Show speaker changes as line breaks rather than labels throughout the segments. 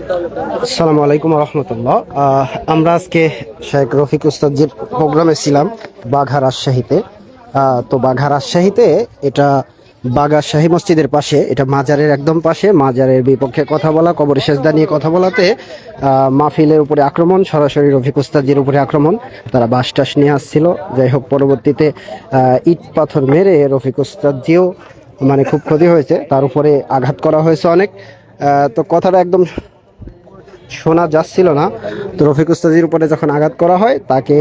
আসসালামু আলাইকুম রহমতুল্লাহ। আমরা আজকে শেখ রফিক উস্তাদজির প্রোগ্রামে ছিলাম বাঘা রাজশাহীতে। তো বাঘা রাজশাহীতে এটা বাঘা শাহী মসজিদের পাশে, এটা মাজারের একদম পাশে, মাজারের বিপক্ষে কথা বলা, কবর সেজদা নিয়ে কথা বলাতে মাহফিলের উপরে আক্রমণ, সরাসরি রফিক উস্তাদজির উপরে আক্রমণ। তারা বাঁশ টাস নিয়ে আসছিল। যাই হোক, পরবর্তীতে ইট পাথর মেরে রফিক উস্তাদজিও মানে খুব ক্ষতি হয়েছে, তার উপরে আঘাত করা হয়েছে অনেক। তো কথাটা একদম শোনা যাচ্ছিল না। তো রফিক উস্তাদির উপরে যখন আঘাত করা হয়, তাকে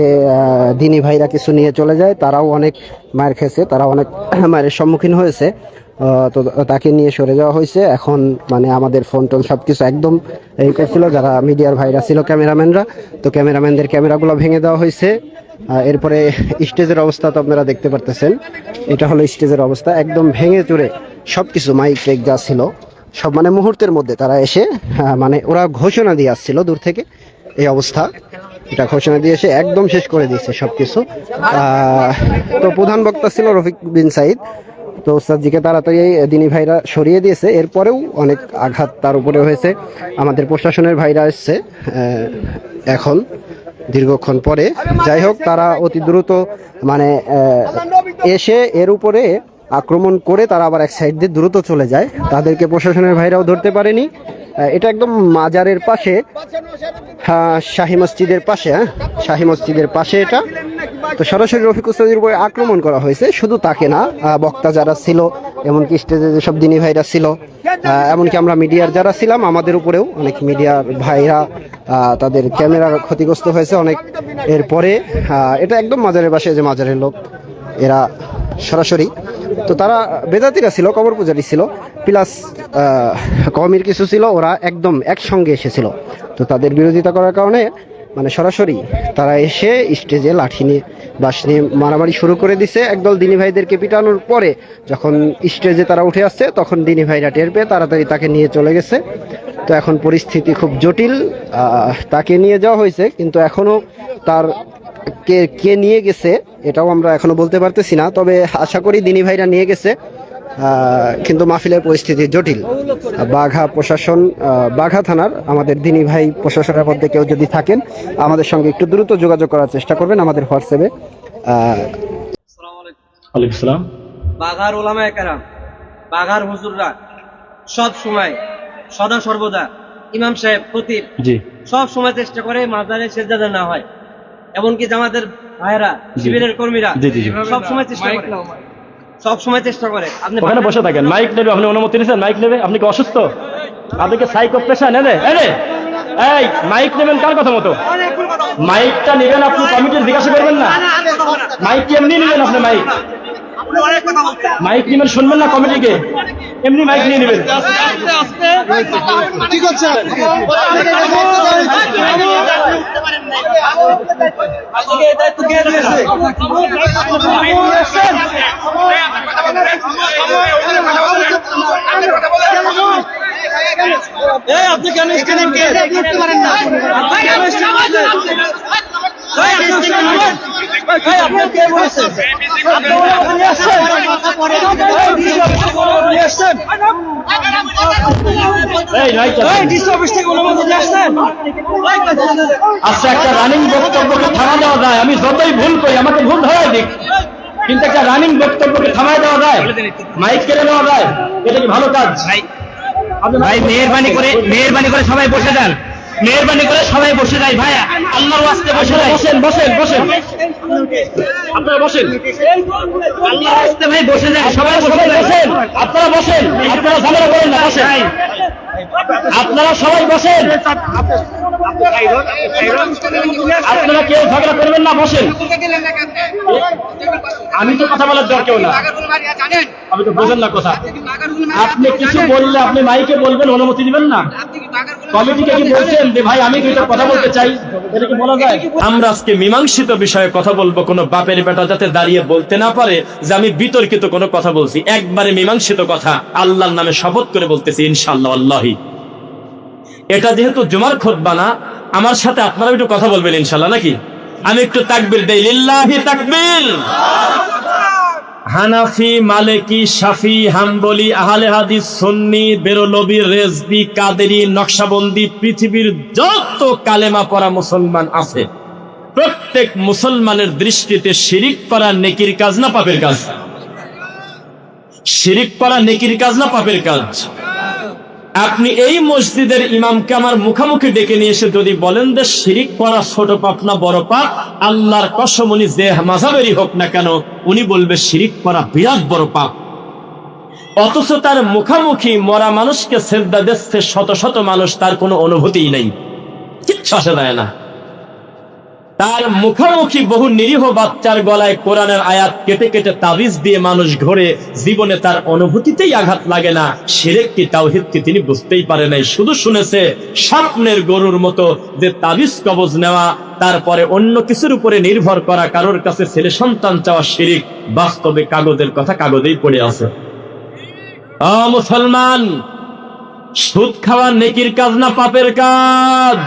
দিনী ভাইরা কিছু নিয়ে চলে যায়, তারাও অনেক মায়ের খেয়েছে, তারা অনেক মায়ের সম্মুখীন হয়েছে। তো তাকে নিয়ে সরে যাওয়া হয়েছে। এখন মানে আমাদের ফোন টোন সব কিছু একদম এই করছিল, যারা মিডিয়ার ভাইরা ছিল, ক্যামেরাম্যানরা, তো ক্যামেরাম্যানদের ক্যামেরাগুলো ভেঙে দেওয়া হয়েছে। এরপরে স্টেজের অবস্থা তো আপনারা দেখতে পারতেছেন, এটা হলো স্টেজের অবস্থা, একদম ভেঙে চুরে সব কিছু, মাইক টেক যা ছিল সব মানে মুহূর্তের মধ্যে তারা এসে মানে ওরা ঘোষণা দিয়ে আসছিল দূর থেকে, এই অবস্থা। এটা ঘোষণা দিয়ে এসে একদম শেষ করে দিয়েছে সবকিছু। তো প্রধান বক্তা ছিল রফিক বিন সাইদ। তো ওস্তাদজিকে তাড়াতাড়ি দিনী ভাইরা সরিয়ে দিয়েছে। এরপরেও অনেক আঘাত তার উপরে হয়েছে। আমাদের প্রশাসনের ভাইরা এসছে এখন দীর্ঘক্ষণ পরে। যাই হোক, তারা অতি দ্রুত মানে এসে এর উপরে আক্রমণ করে তারা আবার এক সাইড দিয়ে দ্রুত চলে যায়। তাদেরকে প্রশাসনের ভাইরাও ধরতে পারেনি। এটা একদম মাজারের পাশে, শাহী মসজিদের পাশে, শাহী মসজিদের পাশে এটা। তো সরাসরি রফিক উস্তাদের উপরে আক্রমণ করা হয়েছে। শুধু তাকে না, বক্তা যারা ছিল, এমনকি স্টেজে যেসব দিনী ভাইরা ছিল, এমনকি আমরা মিডিয়ার যারা ছিলাম, আমাদের উপরেও অনেক মিডিয়ার ভাইরা তাদের ক্যামেরা ক্ষতিগ্রস্ত হয়েছে অনেক। এরপরে এটা একদম মাজারের পাশে, যে মাজারের লোক এরা সরাসরি, তো তারা বেদাতিরা ছিল, কবর পূজারী ছিল, প্লাস কওমির কিছু ছিল, ওরা একদম একসঙ্গে এসেছিল। তো তাদের বিরোধিতা করার কারণে মানে সরাসরি তারা এসে স্টেজে লাঠি নিয়ে, বাঁশ নিয়ে মারামারি শুরু করে দিছে। একদল দিনী ভাইদেরকে পিটানোর পরে যখন স্টেজে তারা উঠে আসছে, তখন দিনী ভাইরা টের পেয়ে তাড়াতাড়ি তাকে নিয়ে চলে গেছে। তো এখন পরিস্থিতি খুব জটিল। তাকে নিয়ে যাওয়া হয়েছে, কিন্তু এখনো তার কে কে নিয়ে গেছে এটাও আমরা এখনো বলতে পারতেছি না। তবে আশা করি দিনী ভাইরা নিয়ে গেছে। কিন্তু মাহফিলের পরিস্থিতি জটিল। বাঘা প্রশাসন, বাঘা থানার আমাদের দিনী ভাই প্রশাসনের মধ্যে কেউ যদি থাকেন, আমাদের সঙ্গে একটু দ্রুত যোগাযোগ করার চেষ্টা করবেন আমাদের হোয়াটসঅ্যাপে।
বাঘার ওলামায়ে কেরাম, বাঘার হুজুররা সব সময়, সদা সর্বদা, ইমাম সাহেব, খতিব সব সময় চেষ্টা করে মাজারে সেজদা না হয়। এমনকি জামাতের ভাইরা, শিবিরের কর্মীরা সব সময় চেষ্টা করে, সব সময় চেষ্টা করে। আপনি
ওখানে বসে থাকেন, মাইক নেবে, আপনি অনুমতি নিয়েছেন, মাইক নেবে, আপনি কি অসুস্থ? আপনাকে সাইকোপ্রেশন এনে এই মাইক নেবেন কার কথা মতো? মাইকটা নেবেন আপনি, কমিটির জিজ্ঞাসা করবেন না? মাইক কি এমনি নেবেন আপনি? মাইক নেবেন, শুনবেন না কমিটিকে? এমনি মাইক নিয়ে নেবেন?
ঠিক আছে,
আপনি কেন করতে পারেন না?
আচ্ছা, একটা রানিং বক্তব্যকে থামা দেওয়া যায়? আমি যতই ভুল করি, আমাকে ভুল ধরাই দিক, কিন্তু একটা রানিং বক্তব্যকে থামায় দেওয়া যায়, মাইক কেড়ে নেওয়া যায়? এটা কি ভালো কাজ?
ভাই মেহেরবানি করে সবাই বসে যান, মেহেরবানি করে সবাই বসে যায় ভাই, আল্লাহর ওয়াস্তে বসে যায়।
বসেন আপনারা বসেন,
আল্লাহর ওয়াস্তে ভাই বসে যায়, সবাই বসে
বসেন, আপনারা বসেন, আপনারা ঝামেলা করেন না, বসেন, আপনারা সবাই বসেন, আপনারা কেউ ঝগড়া করবেন না, বসেন। আমি তো কথা বলার দরকার না, আমি তো বোঝেন না কথা। আপনি কিছু বললে আপনি মাইকে বলবেন, অনুমতি দিবেন না? কমিটিকে কি বলছেন যে ভাই আমি দুইটা কথা বলতে চাই? এটা কি বলা যায়? আমরা আজকে মীমাংসিত বিষয়ে কথা বলবো। কোনো বাপের বেটা যাতে দাঁড়িয়ে বলতে না পারে যে আমি বিতর্কিত কোনো কথা বলছি। একবারে মীমাংসিত কথা, আল্লাহর নামে শপথ করে বলতেছি ইনশাআল্লাহ আল্লাহি। এটা যেহেতু জুমার খুতবা না, আমার সাথে আপনারা একটু কথা বলবেন ইনশাআল্লাহ, নাকি? আমি একটু তাকবীর দেই, লিল্লাহি তাকবীর। হানাফি, মালিকি, শাফি, হাম্বলি, আহলে হাদিস, সুন্নি, বেরলভী, রেজভি, কাদেরি, নকশবন্দি, পৃথিবীর যত কালেমা পড়া মুসলমান আছে, প্রত্যেক মুসলমানের দৃষ্টিতে শিরিক করা নেকির কাজ না পাপের কাজ? শিরিক করা নেকির কাজ না পাপের কাজ? আপনি এই মসজিদের ইমামকে আমার মুখামুখি ডেকে নিয়ে এসে যদি বলেন যে শিরিক করা ছোট পাপ না বড় পাপ, আল্লাহর কসম উনি যে মাযহাবেরই হোক না কেন, উনি বলবে শিরিক করা বিরাট বড় পাপ। অথচ তার মুখামুখি মরা মানুষকে সেজদা দিচ্ছে শত শত মানুষ, তার কোনো অনুভূতিই নেই, কিচ্ছু আসে যায় না। তার মুখামুখি বহু নিরীহ বাচ্চার গলায় কোরআনের আয়াত কেটে কেটে তাবিজ দিয়ে মানুষ ঘোরে, জীবনে তার অনুভূতিতেই আঘাত লাগে না। শিরক কি তাওহীদ কি তিনি বুঝতেই পারে নাই, শুধু শুনেছে স্বপ্নের গরুর মতো যে তাবিজ কবজ নেওয়া, তারপরে অন্য কিছুর উপরে নির্ভর করা, কারোর কাছে ছেলে সন্তান চাওয়া শিরক। বাস্তবে কাগজের কথা কাগজেই পড়ে আছে। মুসলমান, সুদ খাওয়া নেকির কাজ না পাপের কাজ?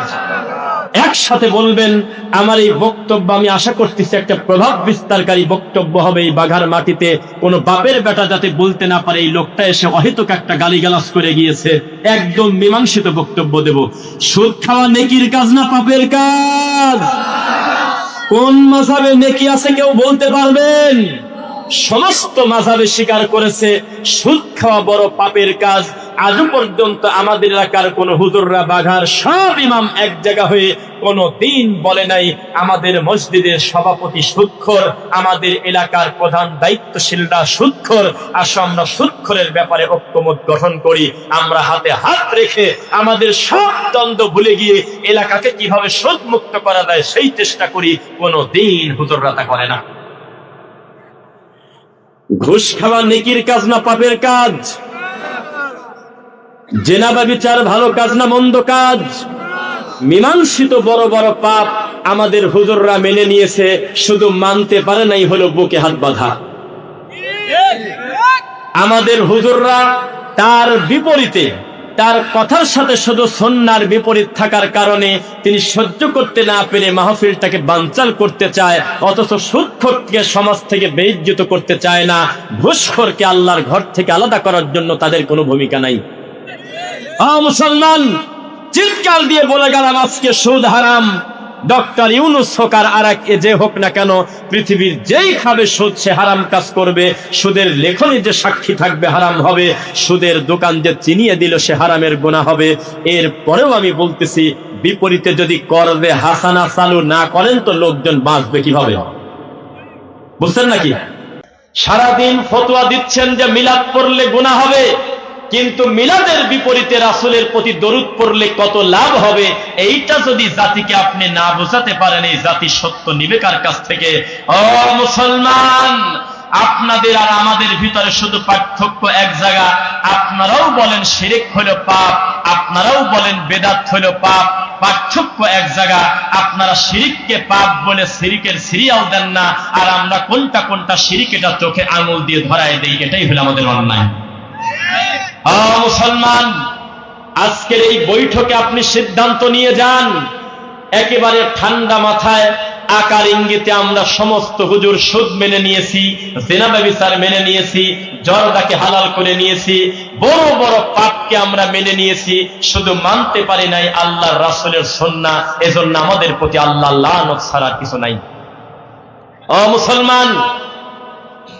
একসাথে বলবেন। আমার এই বক্তব্য আমি আশা করতেছি একটা প্রভাব বিস্তারকারী বক্তব্য হবে এই বাঘার মাটিতে। কোন বাপের বেটা যাতে বলতে না পারে এই লোকটা এসে অহেতুক একটা গালিগালাজ করে গিয়েছে। একদম মীমাংসিত বক্তব্য দেব। সুদ খাওয়া নেকির কাজ না পাপের কাজ? কোন মাযহাবে নেকি আছে কেউ বলতে পারবেন? সমস্ত মাযহাবে স্বীকার করেছে সুদ খাওয়া বড় পাপের কাজ। আজও পর্যন্ত আমাদের এলাকার কোন হুজুররা, বাঘার সব ইমাম এক জায়গা হয়ে কোনো দিন বলে নাই আমাদের মসজিদের সভাপতি সুদখোর, আমাদের এলাকার প্রধান দায়িত্বশীলরা সুদখোর, আসো আমরা সুদখোরের ব্যাপারে ঐক্যমত গঠন করি, আমরা হাতে হাত রেখে আমাদের সব দ্বন্দ্ব ভুলে গিয়ে এলাকাকে কিভাবে সুদ মুক্ত করা যায় সেই চেষ্টা করি। কোনো দিন হুজুররা তা করে না। ঘুষ খাওয়া নেকির কাজ না পাপের কাজ? জেনা ব্যভিচার ভালো কাজ না মন্দ কাজ? মীমাংসিত বড় বড় পাপ আমাদের হুজুররা মেনে নিয়েছে, শুধু মানতে পারে নাই হলো বুকে হাত বাঁধা। আমাদের হুজুররা তার বিপরীতে, তার কথার সাথে শুধু সুন্নাহর বিপরীত থাকার কারণে তিনি সহ্য করতে না পেরে মাহফিলটাকে বানচাল করতে চায়, অথচ সুদখোরকে সমাজ থেকে বেইজ্জত করতে চায় না। ঘুষখোরকে আল্লাহর ঘর থেকে আলাদা করার জন্য তাদের কোনো ভূমিকা নাই। মুসলমান, চিৎকার দিয়ে বলে গেলাম আজকে সুদ হারাম। ডক্টর ইউনূস হোক আর আরেক যে হোক না কেন, পৃথিবীর যেই খাবে সুদ সে হারাম কাজ করবে। সুদের লেখনী যে সাক্ষী থাকবে হারাম হবে, সুদের দোকান যে চিনিয়ে দিল সে হারামের গুনাহ হবে। এর পরেও আমি বলতেছি, বিপরীতে যদি করবে হাসানা চালু না করেন তো লোকজন বাঁচবে কিভাবে? বুঝছেন নাকি? সারাদিন ফতোয়া দিচ্ছেন যে মিলাদ পড়লে গুনাহ হবে, কিন্তু মিলাদের বিপরীতে রাসূলের প্রতি দরুদ পড়লে কত লাভ হবে, এইটা যদি জাতিকে আপনি না বোঝাতে পারেন, এই জাতি সত্য নিবে কার কাছ থেকে? ও মুসলমান, আপনাদের আর আমাদের ভিতরে শুধু পার্থক্য এক জায়গা। আপনারাও বলেন শিরক হলো পাপ, আপনারাও বলেন বেদাত হলো পাপ। পার্থক্য এক জায়গা। আপনারা শিরিককে পাপ বলে শিরিকের সিরিয়াল দেন না, আর আমরা কোনটা কোনটা শিরিক এটা চোখে আঙুল দিয়ে ধরায় দেই। এটাই হলো আমাদের অন্যায়। মুসলমান, আজকের এই বৈঠকে আপনি সিদ্ধান্ত নিয়ে যান একেবারে ঠান্ডা মাথায়। আকার ইঙ্গিতে আমরা সমস্ত হুজুর সুদ মেনে নিয়েছি, জিনা ব্যভিচার মেনে নিয়েছি, জর্দাকে হালাল করে নিয়েছি, বড় বড় পাপকে আমরা মেনে নিয়েছি, শুধু মানতে পারি নাই আল্লাহর রাসূলের সুন্নাহ। এজন্য আমাদের প্রতি আল্লাহ লানত ছাড়া কিছু নাই। মুসলমান,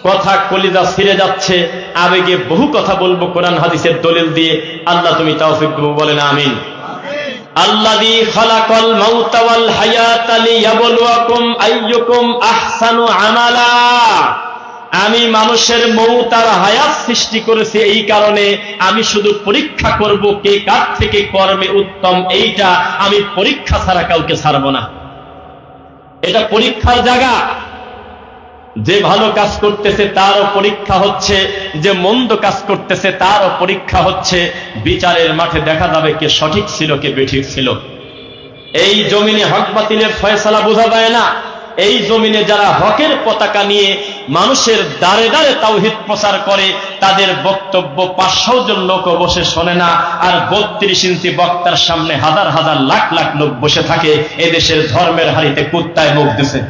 কথা কলিজা ছিঁড়ে যাচ্ছে, আবেগে বহু কথা বলবো কোরআন হাদিসের দলিল দিয়ে। আল্লাহ তুমি তৌফিক দেবো, বলেন আমিন। আল্লাযী খালাকাল মাউতা ওয়াল হায়াতা লিয়াবলুয়াকুম আইয়ুকুম আহসানু আমালা। আমি মানুষের মউত আর হায়াত সৃষ্টি করেছি এই কারণে আমি শুধু পরীক্ষা করব কে কার থেকে কর্মে উত্তম। এইটা আমি পরীক্ষা ছাড়া কাউকে ছাড়ব না। এটা পরীক্ষার জায়গা। যে ভালো কাজ করতেছে তারও পরীক্ষা হচ্ছে, যে মন্দ কাজ করতেছে তারও পরীক্ষা হচ্ছে। বিচারের মাঠে দেখা যাবে কে সঠিক ছিল কে বেঠিক ছিল। এই জমিনে হক বাতিলের ফয়সালা বোঝা যায় না। এই জমিনে যারা হকের পতাকা নিয়ে মানুষের দাঁড়ে দাঁড়ে তাওহীদ প্রচার করে, তাদের বক্তব্য 500 জন লোক বসে শোনে না, আর 32 ইঞ্চি বক্তার সামনে হাজার হাজার লাখ লাখ লোক বসে থাকে। এদেশের ধর্মের হাড়িতে কুত্তায় মুখ দিছে।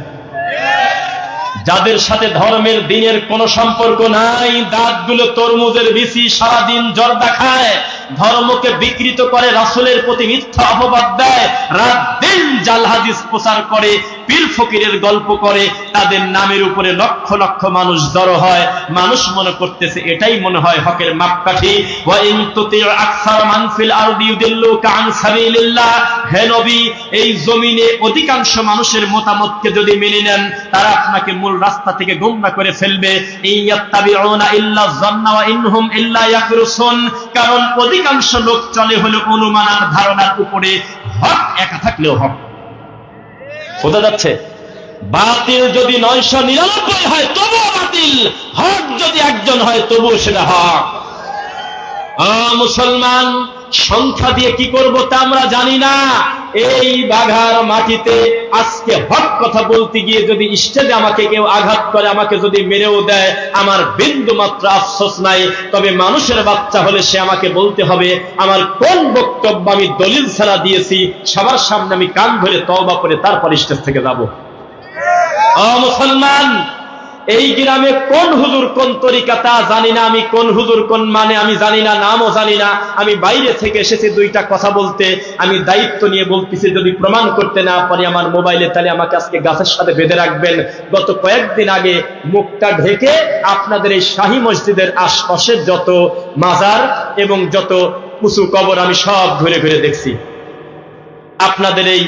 যাদের সাথে ধর্মের দিনের কোনো সম্পর্ক নাই, দাঁতগুলো তরমুজের বিচি, সারাদিন জর্দা খায়, ধর্মকে বিকৃত করে, রাসূলের প্রতি মিথ্যা অপবাদ দেয়, রাত দিন জাল হাদিস প্রচার করে, পীর ফকিরের গল্প করে, তাদের নামের উপরে লক্ষ লক্ষ মানুষ জড়ো হয়। মানুষ মনে করতেছে এটাই মনে হয় হকের মাপকাঠি। ওয়া ইন তুতিউ আকসার মান ফিল আরদি ইউদিল্লুকা আন সাবিলিল্লাহ, হে নবী, এই জমিনে অধিকাংশ মানুষের মতামতকে যদি মেনে নেন, তারা আপনাকে মূল রাস্তা থেকে গোমরাহ করে ফেলবে। ইয়াত্তাবিউনা ইল্লা যান্না ওয়া ইনহুম ইল্লা ইয়াখরুসুন, কারণ অধিকাংশ লোক চলে হলো অনুমান আর ধারণার উপরে। হক একা থাকলেও হক, বোঝা যাচ্ছে? বাতিল যদি 999 হয় তবুও বাতিল, হক যদি একজন হয় তবুও সেটা হক। মুসলমান, সংখ্যা দিয়ে কি করব তা আমরা জানি না। এই বাঘার মাটিতে আজকে হক কথা বলতে গিয়ে যদি স্টেজে আমাকে কেউ আঘাত করে, আমাকে যদি মেরেও দেয়, আমার বিন্দু মাত্র আফসোস নাই। তবে মানুষের বাচ্চা হলে সে আমাকে বলতে হবে আমার কোন বক্তব্য আমি দলিল ছাড়া দিয়েছি, সবার সামনে আমি কান ধরে তওবা করে তারপর স্টেজ থেকে যাব। মুসলমান, এই গ্রামে কোন হুজুর কোন তরিকা তা জানি না, আমি কোন হুজুর কোন মানে আমি জানি না, নামও জানি না। আমি বাইরে থেকে এসেছি দুইটা কথা বলতে, আমি দায়িত্ব নিয়ে বলতেছি। যদি প্রমাণ করতে না পারি আমার মোবাইলে, তাহলে আমাকে আজকে গাছের সাথে বেঁধে রাখবেন। গত কয়েকদিন আগে মুখটা ঢেকে আপনাদের এই শাহী মসজিদের আশপাশের যত মাজার এবং যত উঁচু কবর আমি সব ঘুরে ঘুরে দেখছি। আপনাদের এই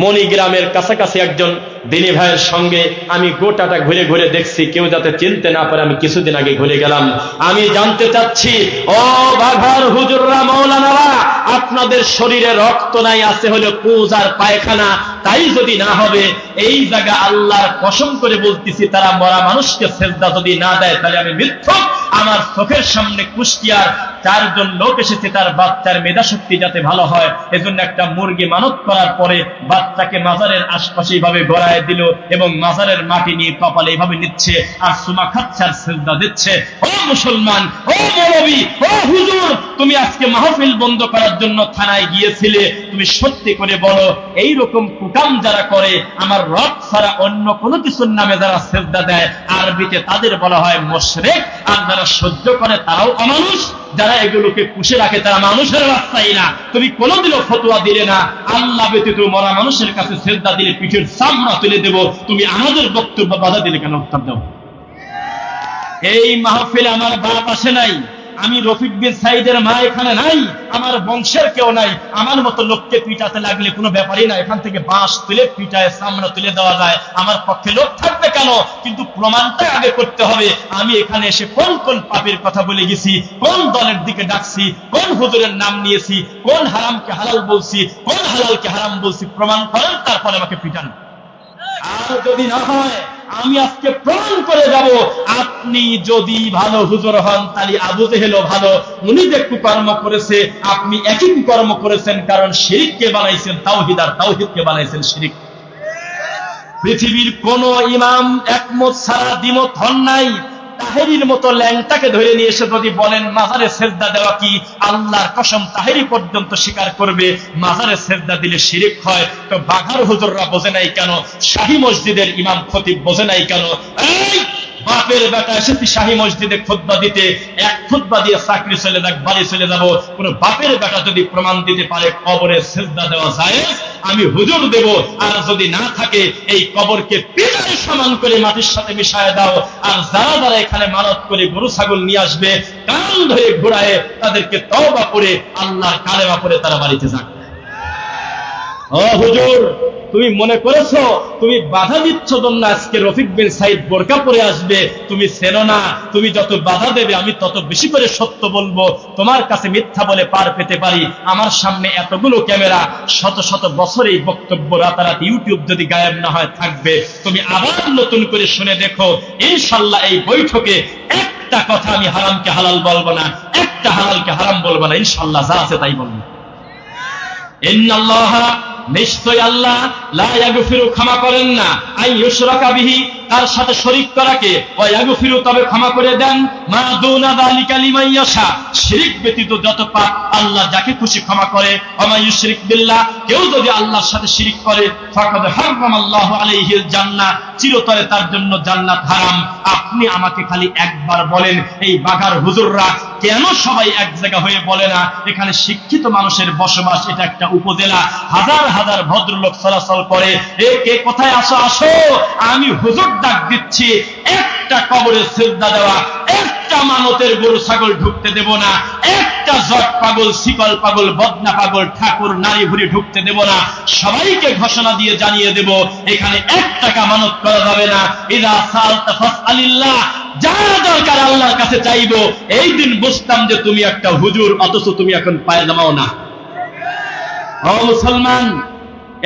মণিগ্রামের কাছাকাছি একজন দিনী ভাইয়ের সঙ্গে আমি গোটাটা ঘুরে ঘুরে দেখছি, কেউ যাতে চিনতে না পারে। আমি কিছুদিন আগে ঘুরে গেলাম। আমি জানতে চাচ্ছি, ও বাঘার হুজুররা, মাওলানারা, আপনাদের শরীরে রক্ত নাই, আছে হলো পুজ আর পায়খানা। তাই যদি না হবে, এই জায়গা আল্লাহর কসম করে বলতেছি, তারা মরা মানুষকে সেজদা যদি না দেয়, তাহলে আমি মিথ্যক। আমার চোখের সামনে কুষ্টিয়ার 4 জন লোক এসেছে, তার বাচ্চার মেধা শক্তি যাতে ভালো হয় এজন্য একটা মুরগি মানত করার পরে বাচ্চাকে মাজারের আশপাশে এইভাবে গড়ায় দিল এবং মাজারের মাটি নিয়ে কপালে এইভাবে নিচ্ছে আর সুমা খাচ্ছে আর সেজদা দিচ্ছে। ও মুসলমান, ও মৌলবী, ও হুজুর, তুমি আজকে মাহফিল বন্ধ করার জন্য থানায় গিয়েছিলে, তুমি সত্যি করে বলো, এই রকম কুকাম যারা করে, আমার রব ছাড়া অন্য কোনো কিছুর নামে যারা সেজদা দেয়, আরবিতে তাদের বলা হয় মুশরিক। আর যারা সহ্য করে তারাও অমানুষ। যারা এগুলোকে পুষে রাখে তারা মানুষের বাচ্চাই না। তুমি কোনোদিনও ফতোয়া দিলে না আল্লাহ ব্যতীত মরা মানুষের কাছে সেজদা দিলে পিঠের চামড়া তুলে দেব। তুমি আমাদের বক্তব্য বাধা দিলে কেন? উত্তর দাও। এই মাহফিলে আমার বাপ আসে নাই, আমি রফিক বিন সাইদের মা এখানে নাই, আমার বংশের কেউ নাই। আমার মতো লোককে পিটাতে লাগলে কোনো ব্যাপারই না, এখান থেকে বাঁশ তুলে পিটায় চামড়া তুলে দেওয়া যায়। আমার পক্ষে লোক থাকবে কেন? কিন্তু প্রমাণটা আগে করতে হবে। আমি এখানে এসে কোন কোন পাপের কথা বলে গেছি, কোন দলের দিকে ডাকছি, কোন হুজুরের নাম নিয়েছি, কোন হারামকে হালাল বলছি, কোন হালালকে হারাম বলছি, প্রমাণ করেন, তারপরে আমাকে পিটান। আর যদি না হয়, আমি আজকে প্রমাণ করে যাব, আপনি যদি ভালো হুজুর হন, তাহলে আবু জেহেলও ভালো। উনি যে কুকর্ম করেছে, আপনি একই কুকর্ম করেছেন, কারণ শিরিককে বানাইছেন তাওহীদ, আর তাওহীদকে বানাইছেন শিরিক। পৃথিবীর কোন ইমাম একমত ছাড়া দ্বিমত হন নাই। তাহেরির মতো ল্যাংটাকে ধরে নিয়ে এসে যদি বলেন মাজারে সেজদা দেওয়া কি, আল্লাহর কসম তাহেরি পর্যন্ত স্বীকার করবে মাজারে সেজদা দিলে শিরিক হয়। তো বাঘার হুজুররা বোঝে নাই কেন? শাহী মসজিদের ইমাম খতিব বোঝে নাই কেন? এই বাপের বেটা এসেছি শাহী মসজিদে খুতবা দিতে, এক খুতবা দিয়ে চাকরি চলে যাক, বাড়ি চলে যাব। কোন বাপের বেটা যদি প্রমাণ দিতে পারে কবরে সেজদা দেওয়া যায়, আমি হুজুর দেব। আর যদি না থাকে, এই কবরকে পিটার সমান করে মাটির সাথে মিশায় দাও। আর যারা যারা এখানে মানত করে গরু ছাগল নিয়ে আসবে, কান ধরে ঘোরায় তাদেরকে তওবা করে আল্লাহর কালেমা পড়ে তারা বাড়িতে যাক। ও হুজুর, তুমি মনে করেছো তুমি বাধা দিচ্ছ জন্য আজকে রফিক বিন সাইদ বোরকা পরে আসবে? তুমি চেনো না, তুমি যত বাধা দেবে আমি তত বেশি করে সত্য বলবো। তোমার কাছে মিথ্যা বলে পার পেতে পারি। আমার সামনে এতগুলো ক্যামেরা, শত শত বছর এই বক্তব্য রাতারাতি ইউটিউব যদি গায়েব না হয় থাকবে। তুমি আবার নতুন করে শুনে দেখো, ইনশাল্লাহ এই বৈঠকে একটা কথা আমি হারামকে হালাল বলবো না, একটা হালালকে হারাম বলবো না। ইনশাল্লাহ যা আছে তাই বলবো। ইন্নাল্লাহা, নিশ্চয় আল্লাহ, লা ইয়াগফিরু, ক্ষমা করেন না, আই ইউশরাকা বিহি, তার সাথে শরীক করাকে, ওয়া ইয়াগফিরু, তবে ক্ষমা করে দেন, মা দুনা যালিকা লিমান ইয়াশা, শিরক ব্যতীত যত পাপ আল্লাহ যাকে খুশি ক্ষমা করে। ওয়া মা ইউশরিক বিল্লাহ, কেউ যদি আল্লাহর সাথে শিরক করে ফাকাদ হারামাল্লাহু আলাইহিল জান্নাহ, চিরতরে তার জন্য জান্নাত হারাম। আপনি আমাকে খালি একবার বলেন, এই বাঘার হুজুররা কেন সবাই এক জায়গা হয়ে বলে না এখানে শিক্ষিত মানুষের বসবাস, এটা একটা উপজেলা, হাজার হাজার ভদ্রলোক চলাচল করে, কে কোথায় আসো আসো, আমি হুজুর ডাক দিচ্ছি, একটা কবরে সিজদা দেওয়া, একটা মানতের গরু ছাগল ঢুকতে দেব না, একটা জট পাগল, শিকল পাগল, বদনা পাগল, ঠাকুর নারী ভুরি ঢুকতে দেব না। সবাইকে ঘোষণা দিয়ে জানিয়ে দেব এখানে 1 টাকা মানত করা যাবে না। ইযা সালতা ফাসআলিল্লাহ, যা দরকার আল্লাহর কাছে চাইবো। এই দিন বুঝতাম যে তুমি একটা হুজুর, অথচ তুমি এখন পায়জামাও না। ও মুসলমান,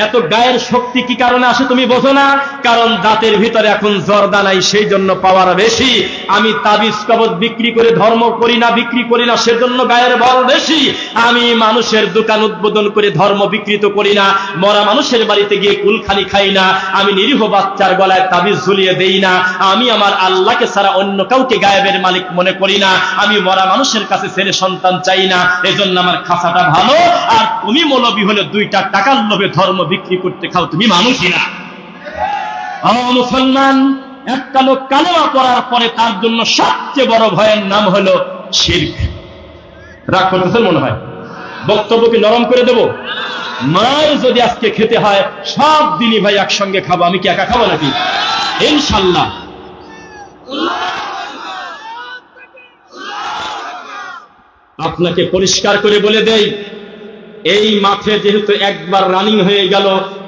এত গায়ের শক্তি কি কারণে আসে তুমি বোঝো না? কারণ দাঁতের ভিতরে এখন জর্দা নাই, সেই জন্য পাওয়ার বেশি। আমি তাবিজ কবজ বিক্রি করে ধর্ম করি না, বিক্রি করি না, সেজন্য গায়ের বল বেশি। আমি মানুষের দোকান উদ্বোধন করে ধর্ম বিকৃত করি না, মরা মানুষের বাড়িতে গিয়ে কুলখানি খাই না, আমি নিরীহ বাচ্চার গলায় তাবিজ ঝুলিয়ে দেই না, আমি আমার আল্লাহকে ছাড়া অন্য কাউকে গায়েবের মালিক মনে করি না, আমি মরা মানুষের কাছে ছেলে সন্তান চাই না, এজন্য আমার খাসাটা ভালো। আর তুমি মৌলবী হলে 2টা টাকার লোভে ধর্ম বিক্রি করতে খাও, তুমি মানুষই না। মুসলমান, একটা লোক কালেমা পড়ার পরে তার জন্য সবচেয়ে বড় ভয়ের নাম হলো শিরক। রাগ করতেছেন মনে হয়? বক্তব্য কি নরম করে দেব? মার যদি আজকে খেতে হয় সব দিনই ভাই একসঙ্গে খাবো, আমি কি একা খাবো নাকি? ইনশাল্লাহ। আপনাকে পরিষ্কার করে বলে দেই, এই মাঠে যেহেতু একবার রানিং হয়ে গেল,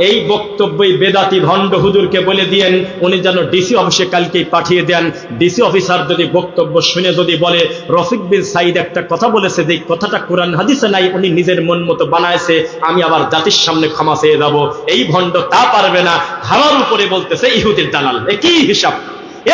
এই বক্তব্যই বেদাতি ভণ্ড হুজুরকে বলে দিয়েন উনি যেন ডিসি অফিসে কালকেই পাঠিয়ে দেন। ডিসি অফিসার যদি বক্তব্য শুনে যদি বলে রফিক বিন সাইদ একটা কথা বলেছে, যে কথাটা কোরআন হাদিসে নাই, উনি নিজের মন মতো বানায়ছে, আমি আবার জাতির সামনে ক্ষমা চেয়ে যাব, এই ভণ্ড তা পারবে না। আমার উপরে বলতেছে ইহুদির দালাল, কি হিসাব,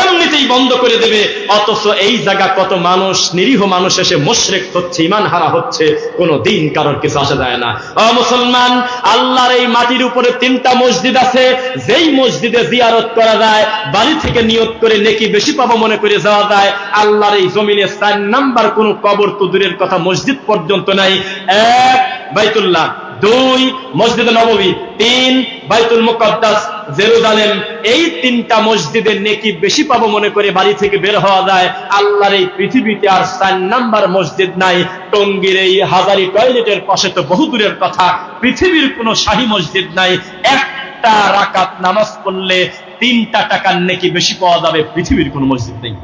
এমনিতেই বন্ধ করে দেবে। অথচ এই জায়গা কত মানুষ, নিরীহ মানুষ এসে মুশরিক হচ্ছে, ঈমান হারা হচ্ছে, কোনো দিন কারোর কিছু আসা যায় না। ও মুসলমান, আল্লাহর এই মাটির উপরে 3টা মসজিদ আছে, যেই মসজিদে জিয়ারত করা যায়, বাড়ি থেকে নিয়ত করে নেকি বেশি পাবো মনে করে যাওয়া যায়। আল্লাহর এই জমিনে 4 নাম্বার কোন কবর তো দূরের কথা, মসজিদ পর্যন্ত নাই। 1 বাইতুল্লাহ, 2 মসজিদে নববী, 3 বাইতুল মুকদ্দাস জেরুজালেম। এই 3টা মসজিদে নেকি বেশি পাবো মনে করে বাড়ি থেকে বের হওয়া যায়। আল্লাহর এই পৃথিবীতে আর 4 নাম্বার মসজিদ নাই। টঙ্গীর এই হাজারি টয়লেটের পাশে তো বহু দূরের কথা, পৃথিবীর কোনো শাহী মসজিদ নাই। একটা রাকাত নামাজ পড়লে 3টা টাকার নেকি বেশি পাওয়া যাবে, পৃথিবীর কোনো মসজিদ নেই।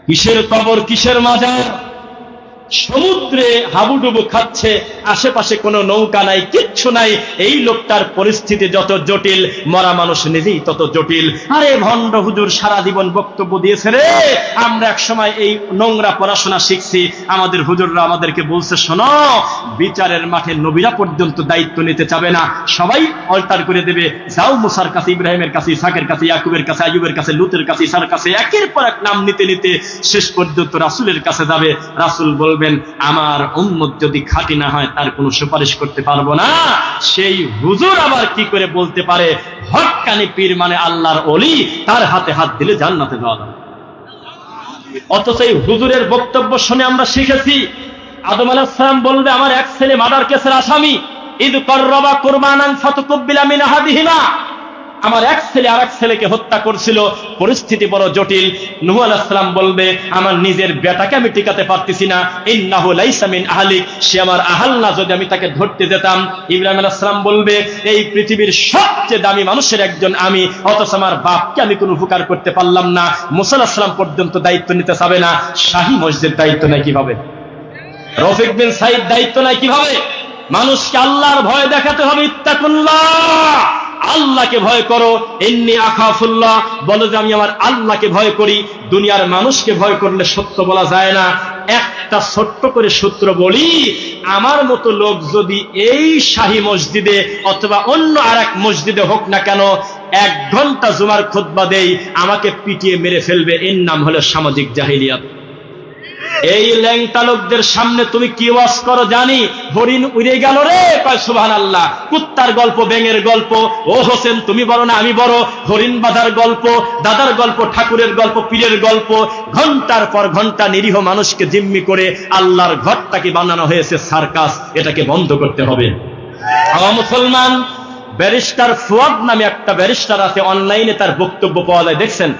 কিসের কবর, কিসের মাজার? সমুদ্রে হাবুডুবু খাচ্ছে, আশেপাশে কোনো নৌকা নাই, কিচ্ছু নাই। এই লোকটার পরিস্থিতি যত জটিল, মরা মানুষ নিজেই তত জটিল। আরে ভণ্ড হুজুর সারা জীবন বক্তব্য দিয়েছে রে, আমরা এক সময় এই নোংরা পড়াশোনা শিখছি, আমাদের হুজুররা আমাদেরকে বলছে, শোনো, বিচারের মাঠে নবীরা পর্যন্ত দায়িত্ব নিতে চাবে না, সবাই অল্টার করে দেবে, যাও মুসার কাছে, ইব্রাহিমের কাছে, ইসহাকের কাছে, ইয়াকুবের কাছে, আইয়ুবের কাছে, লুতের কাছে, ঈসার কাছে, একের পর এক নাম নিতে নিতে শেষ পর্যন্ত রাসূলের কাছে যাবে। রাসূল বলবেন, আমার উম্মত যদি খাঁটি না হয় তার কোনো সুপারিশ করতে পারবো না। সেই হুজুর আবার কি করে বলতে পারে হক্কানি পীর মানে আল্লাহর ওলি, তার হাতে হাত দিলে জান্নাতে যাওয়া যাবে? অথচ এই হুজুরের বক্তব্য শুনে আমরা শিখেছি, আদম আলাইহিস সালাম বলবে, আমার এক ছেলে মার্ডার কেসের আসামি, ইদ করবা কুরবানান ফাতুকুব্বিলা মিন আহাদিহিমা, আমার এক ছেলে আর এক ছেলেকে হত্যা করছিল, পরিস্থিতি বড় জটিল। নূহ আলাইহিস সালাম বলবে, আমার নিজের বেটাকে আমি টিকাতে পারতেছি না, ইন্নাহু লাইসা মিন আহলিক, সে আমার আহাল না, যদি আমি তাকে ধরতে যেতাম। ইব্রাহিম আলাইহিস সালাম বলবে, এই পৃথিবীর সবচেয়ে দামি মানুষের একজন আমি, অথচ আমার বাপকে আমি কোনো উপকার করতে পারলাম না। মুসা আলাইহিস সালাম পর্যন্ত দায়িত্ব নিতে চাবে না, শাহী মসজিদ দায়িত্ব নেয় কিভাবে? রফিক বিন সাইদ দায়িত্ব নেয় কিভাবে? মানুষকে আল্লাহর ভয় দেখাতে হবে, ইত্তাকুল্লাহ, আল্লাহকে ভয় করো, ইন্নী আখাফুল্লাহ, বলো যে আমি আমার আল্লাহকে ভয় করি। দুনিয়ার মানুষকে ভয় করলে সত্য বলা যায় না। একটা ছোট্ট করে সূত্র বলি, আমার মতো লোক যদি এই শাহী মসজিদে অথবা অন্য আর এক মসজিদে হোক না কেন 1 ঘন্টা জুমার খুতবা দেই, আমাকে পিটিয়ে মেরে ফেলবে। এর নাম হলো সামাজিক জাহিলিয়াত। এই ল্যাংটা লোকদের সামনে তুমি কি ওয়াজ করো জানি, হরিণ উড়ে গেল রে, কয় সুবহানাল্লাহ, কুত্তার গল্প, ব্যাঙের গল্প, ও হোসেন তুমি বড় না আমি বড়, হরিণ বাঁধার গল্প, দাদার গল্প, ঠাকুরের গল্প, পীরের গল্প, ঘন্টার পর ঘন্টা নিরীহ মানুষকে জিম্মি করে আল্লাহর ঘরটাকে বানানো হয়েছে সার্কাস, এটাকে বন্ধ করতে হবে। মুসলমান, ব্যারিস্টার ফুয়াদ নামে একটা ব্যারিস্টার আছে, অনলাইনে তার বক্তব্য পাওয়া যায়, দেখছেন?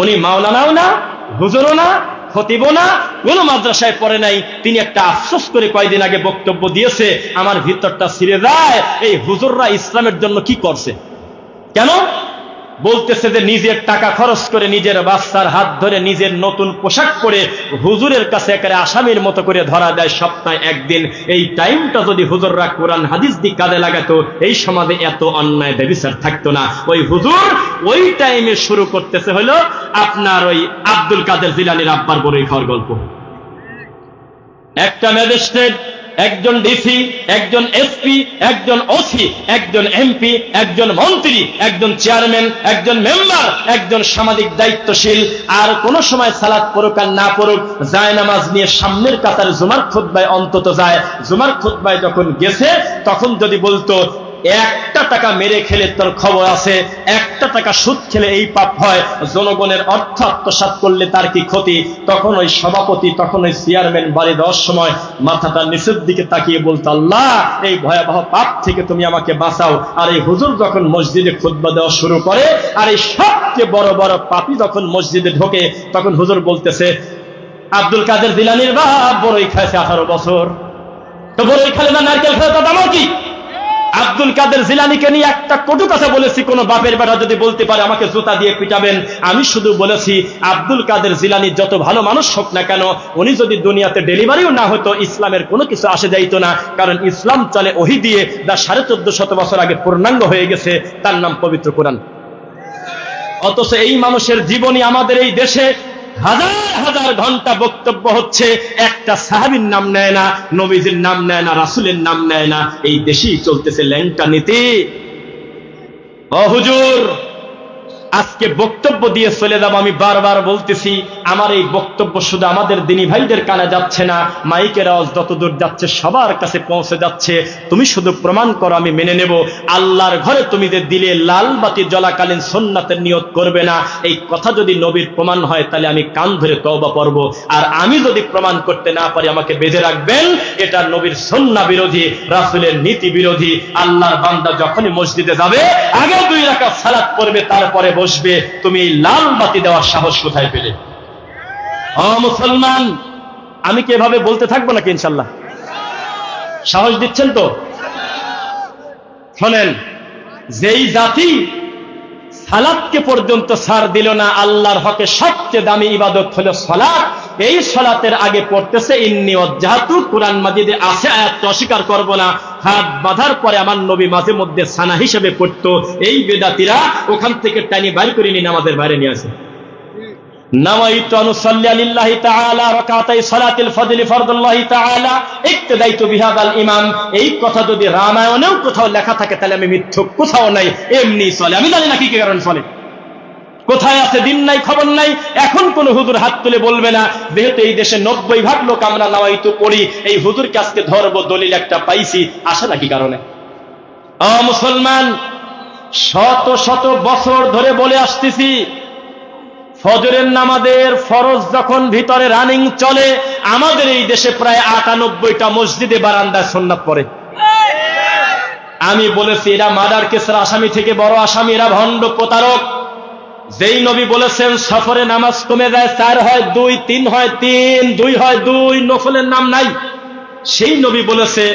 উনি মাওলানাও না, হুজুরও না, খতিবও না, কোন মাদ্রাসায় পড়ে নাই। তিনি একটা আফসোস করে কয়েকদিন আগে বক্তব্য দিয়েছে, আমার ভিতরটা ছিঁড়ে যায়, এই হুজুররা ইসলামের জন্য কি করছে। কেন? বলতেছে যে নিজের টাকা খরচ করে, নিজের বাচ্চার হাত ধরে, নিজের নতুন পোশাক পরে হুজুরের কাছে একেবারে আসামির মতো করে ধরা দেয় সপ্তাহে একদিন। এই টাইমটা যদি হুজুররা কোরআন হাদিস দিয়ে কাজে লাগাতো, এই সমাজে এত অন্যায় ব্যভিচার থাকতো না। ওই হুজুর ওই টাইমে শুরু করতেছে হলো আপনার ওই আব্দুল কাদের জিলানীর আব্বার বড়ই খাওয়ার গল্প। একটা ম্যাজিস্ট্রেট, একজন ডিসি, একজন এসপি, একজন ওসি, একজন এমপি, একজন মন্ত্রী, একজন চেয়ারম্যান, একজন মেম্বার, একজন সামাজিক দায়িত্বশীল, আর কোন সময় সালাত পড়ুক আর না পড়ুক, জায়নামাজ নিয়ে সামনের কাতার জুমার খুতবায় অন্তত যায়। জুমার খুতবায় যখন গেছে, তখন যদি বলতো 1 টাকা মেরে খেলে তোর খবর আছে, 1 টাকা সুদ খেলে এই পাপ হয়, জনগণের অর্থ আত্মসাৎ করলে তার কি ক্ষতি, তখন ওই সভাপতি, তখন ওই চেয়ারম্যান বাড়ি দেওয়ার সময় মাথাটা নিচের দিকে তাকিয়ে বলতো, আল্লাহ এই ভয়াবহ পাপ থেকে তুমি আমাকে বাঁচাও। আর এই হুজুর যখন মসজিদে খুতবা দেওয়া শুরু করে, আর এই সবচেয়ে বড় বড় পাপী যখন মসজিদে ঢোকে, তখন হুজুর বলতেছে, আব্দুল কাদের জিলানীর বাপ বড়ই খাইছে 18 বছর, তো বড়ই খেলে না নারকেল খেলে তার দাম কি? আব্দুল কাদের জিলানীকে নিয়ে একটা কটু কথা বলেছি, কোন বাপের বেটা যদি বলতে পারে আমাকে জুতা দিয়ে পিটাবেন। আমি শুধু বলেছি আব্দুল কাদের জিলানী যত ভালো মানুষ হোক না কেন, উনি যদি দুনিয়াতে ডেলিভারিও না হতো, ইসলামের কোনো কিছু আসে যাইতো না। কারণ ইসলাম চলে ওহী দিয়ে, যা 1450 বছর আগে পূর্ণাঙ্গ হয়ে গেছে, তার নাম পবিত্র কোরআন। অথচ এই মানুষের জীবনী আমাদের এই দেশে হাজার হাজার ঘন্টা বক্তব্য হচ্ছে, একটা সাহাবীর নাম নেয় না, নবীজির নাম নেয় না, রাসূলের নাম নেয় না। এই দেশেই চলতেছে ল্যাংটা নীতি। ও হুজুর, আজকে বক্তব্য দিয়ে চলে যাব। আমি বারবার বলতেছি, আমার এই বক্তব্য শুধু আমাদের দিনী ভাইদের কানে যাচ্ছে না, মাইকের আওয়াজ যতদূর যাচ্ছে সবার কাছে পৌঁছে যাচ্ছে। তুমি শুধু প্রমাণ করো, আমি মেনে নেব। আল্লাহর ঘরে তুমি যে দিলে লাল বাতি জ্বলাকালীন সুন্নাতের নিয়ত করবে না, এই কথা যদি নবীর প্রমাণ হয়, তাহলে আমি কান ধরে তওবা করব। আর আমি যদি প্রমাণ করতে না পারি, আমাকে বেঁধে রাখবেন। এটা নবীর সুন্নাহ বিরোধী, রাসূলের নীতি বিরোধী। আল্লাহর বান্দা যখনই মসজিদে যাবে, আগে 2 রাকাত সালাত পড়বে, তারপরে বসবে। তুমি এই লাল বাতি দেওয়ার সাহস কোথায় পেলে? ও মুসলমান, আমি কি এভাবে বলতে থাকবো নাকি? ইনশাল্লাহ সাহস দিচ্ছেন তো? শোনেন, যেই জাতি সালাতকে পর্যন্ত ছাড় দিল না, আল্লাহর হকে সবচেয়ে দামি ইবাদত হলো সালাত, এই সালাতের আগে পড়তেছে ইন্নী ওয়াজ্জাহতু। কোরআন মাজিদে আছে, আয়াতটা অস্বীকার করব না। হাত বাঁধার পরে আমার নবী মাঝে মধ্যে সানা হিসেবে পড়তো। এই বেদাতীরা ওখান থেকে টানি বাইর করে নিয়ে নামাজের বাইরে নিয়ে আসে। নাওয়াইতু আন উসাল্লি লিল্লাহি তাআলা রাকাতাই সালাতিল ফজরি ফরদুল্লাহি তাআলা ইক্তাদাইতু বিহাদাল ইমাম। এই কথা যদি রামায়ণেও কোথাও লেখা থাকে, তাহলে আমি মিথ্যুক, কোথাও নাই, এমনি চলে। আমি জানি না কি কারণ চলে, কোথায় আছে দিন নাই, খবর নাই। এখন কোন হুজুর হাত তুলে বলবে না, যেহেতু এই দেশে 90% লোক আমরা নাওয়াইতু পড়ি, এই হুজুরকে আজকে ধরবো, দলিল একটা পাইছি, আসে নাকি কারণে? মুসলমান, শত শত বছর ধরে বলে আসতেছি, ফজরের নামাজের ফরজ যখন ভিতরে রানিং চলে, আমাদের এই দেশে প্রায় 98টা মসজিদে বারান্দায় সুন্নাত পড়ে। আমি বলেছি, এরা মার্ডার কেসের আসামি থেকে বড় আসামি, এরা ভণ্ড প্রতারক। যেই নবী বলেছেন সফরে নামাজ কমে যায়, 4 হয় 2, 3 হয় 3, 2 হয় 2, নফলের নাম নাই। সেই নবী বলেছে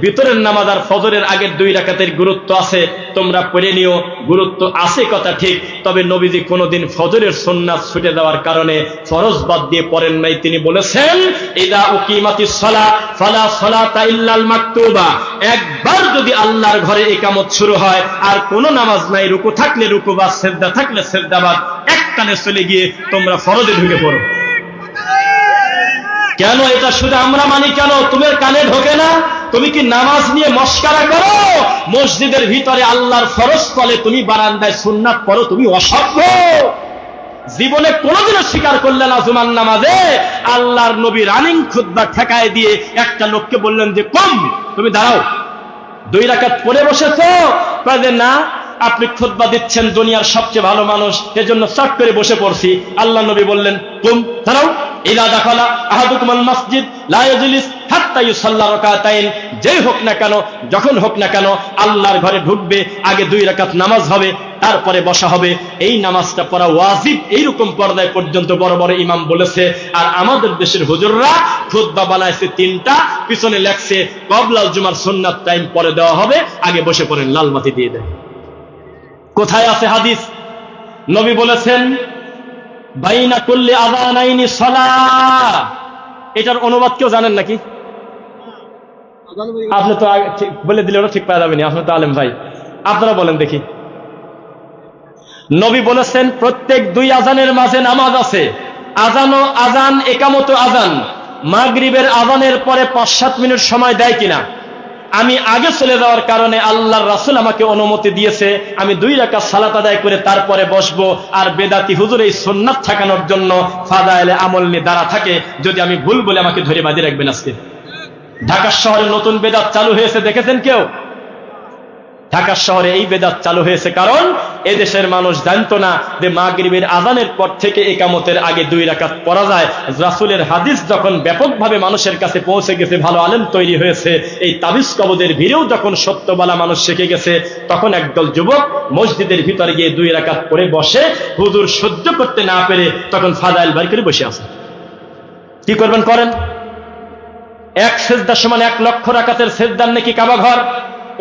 ভিতরের নামাজ আর ফজরের আগের 2 রাকাতের গুরুত্ব আছে, তোমরা পড়ে নিও। গুরুত্ব আছে কথা ঠিক, তবে নবীজি কোনোদিন ফজরের সুন্নাত ছুটে যাওয়ার কারণে ফরজ বাদ দিয়ে পড়েন নাই। তিনি বলেছেন, ইদা উকিমাতিস সালাত ফালা সালাতা ইল্লাল মাকতুবা। একবার যদি আল্লাহর ঘরে ইকামত শুরু হয়, আর কোনো নামাজ নাই, রুকু থাকলে রুকু বা সিজদা থাকলে সিজদা বাদ, একটানে চলে গিয়ে তোমরা ফরজে ঢুকে পড়ো। কেন এটা শুধু আমরা মানি? কেন তোমার কানে ঢোকে না? তুমি কি নামাজ নিয়ে মস্কারা করো? মসজিদের ভিতরে আল্লাহর ফরজ পড়ে, তুমি বারান্দায় সুন্নাত পড়ো, তুমি অসভ্য। জীবনে কোনোদিনও স্বীকার করলে না জুমার নামাজে আল্লাহর নবী রানিং খুতবা ঠেকায় দিয়ে একটা লোককে বললেন যে, কম, তুমি দাঁড়াও, 2 রাকাত পড়ে বসেছো? না, আপনি খুতবা দিচ্ছেন, দুনিয়ার সবচেয়ে ভালো মানুষ, এজন্য চট করে বসে পড়ছি। আল্লাহ নবী বললেন, কম, দাঁড়াও। ইলা দাখালা আহাদুকুমুল মসজিদ লা ইয়াজলিস হাত্তা ইউসাল্লা রাকাতাইন, যেই হোক না কেন, যখন হোক না কেন, আল্লাহর ঘরে ঢুকবে, আগে 2 রাকাত নামাজ হবে, তারপরে বসা হবে। এই নামাজটা পড়া ওয়াজিব, এইরকম পর্যায় পর্যন্ত বড় বড় ইমাম বলেছে। আর আমাদের দেশের হুজুররা খুতবা বানাইছে 3টা, পিছনে লেখছে কবলাল জুমার সুন্নাত টাইম পরে দেওয়া হবে, আগে বসে পড়েন, লাল বাতি দিয়ে দেয়। কোথায় আছে হাদিস? নবী বলেছেন বাইনা কুল্লি আযানাইনি সালাহ। এটার অনুবাদ কেউ জানেন নাকি? আপনি তো ঠিক বলে দিলে ঠিক পাওয়া যাবে না, আপনি তো আলেম ভাই, আপনারা বলেন দেখি। নবী বলেছেন প্রত্যেক 2 আজানের মাঝে নামাজ আছে। আজান, একামত আজান, মাগরিবের আজানের পরে 5-7 মিনিট সময় দেয় কিনা? আমি আগে চলে যাওয়ার কারণে আল্লাহর রাসূল আমাকে অনুমতি দিয়েছে, আমি 2 রাকাত সালাত আদায় করে তারপরে বসবো। আর বেদাতি হুজুর এই সুন্নাত ঠেকানোর জন্য ফাদায়েলে আমল নিয়ে দাঁড়া থাকে, যদি আমি ভুল বলে আমাকে ধরে বাঁধিয়ে রাখবেন। আজকে ঢাকা শহরে নতুন বেদাত চালু হয়েছে, দেখেছেন কেউ? ঢাকা শহরে এই বেদাত চালু হয়েছে কারণ এদেশের মানুষ জানতো না যে মাগরিবের আজানের পর থেকে একামতের আগে 2 রাকাত পড়া যায়। রাসূলের হাদিস যখন ব্যাপকভাবে মানুষের কাছে পৌঁছে গেছে, ভালো আলেম তৈরি হয়েছে, এই তাবিজ কবজের ভিড়েও যখন সত্যবালা মানুষ শিখে গেছে, তখন একদল যুবক মসজিদের ভিতরে গিয়ে 2 রাকাত পড়ে বসে, হুজুর সহ্য করতে না পেরে তখন ফাদাইল বাড়ি করে বসে আছে। কি করবেন করেন? 1 সেজদা সমান 1 লক্ষ রাকাতের সেজদার নাকি কাবা ঘর।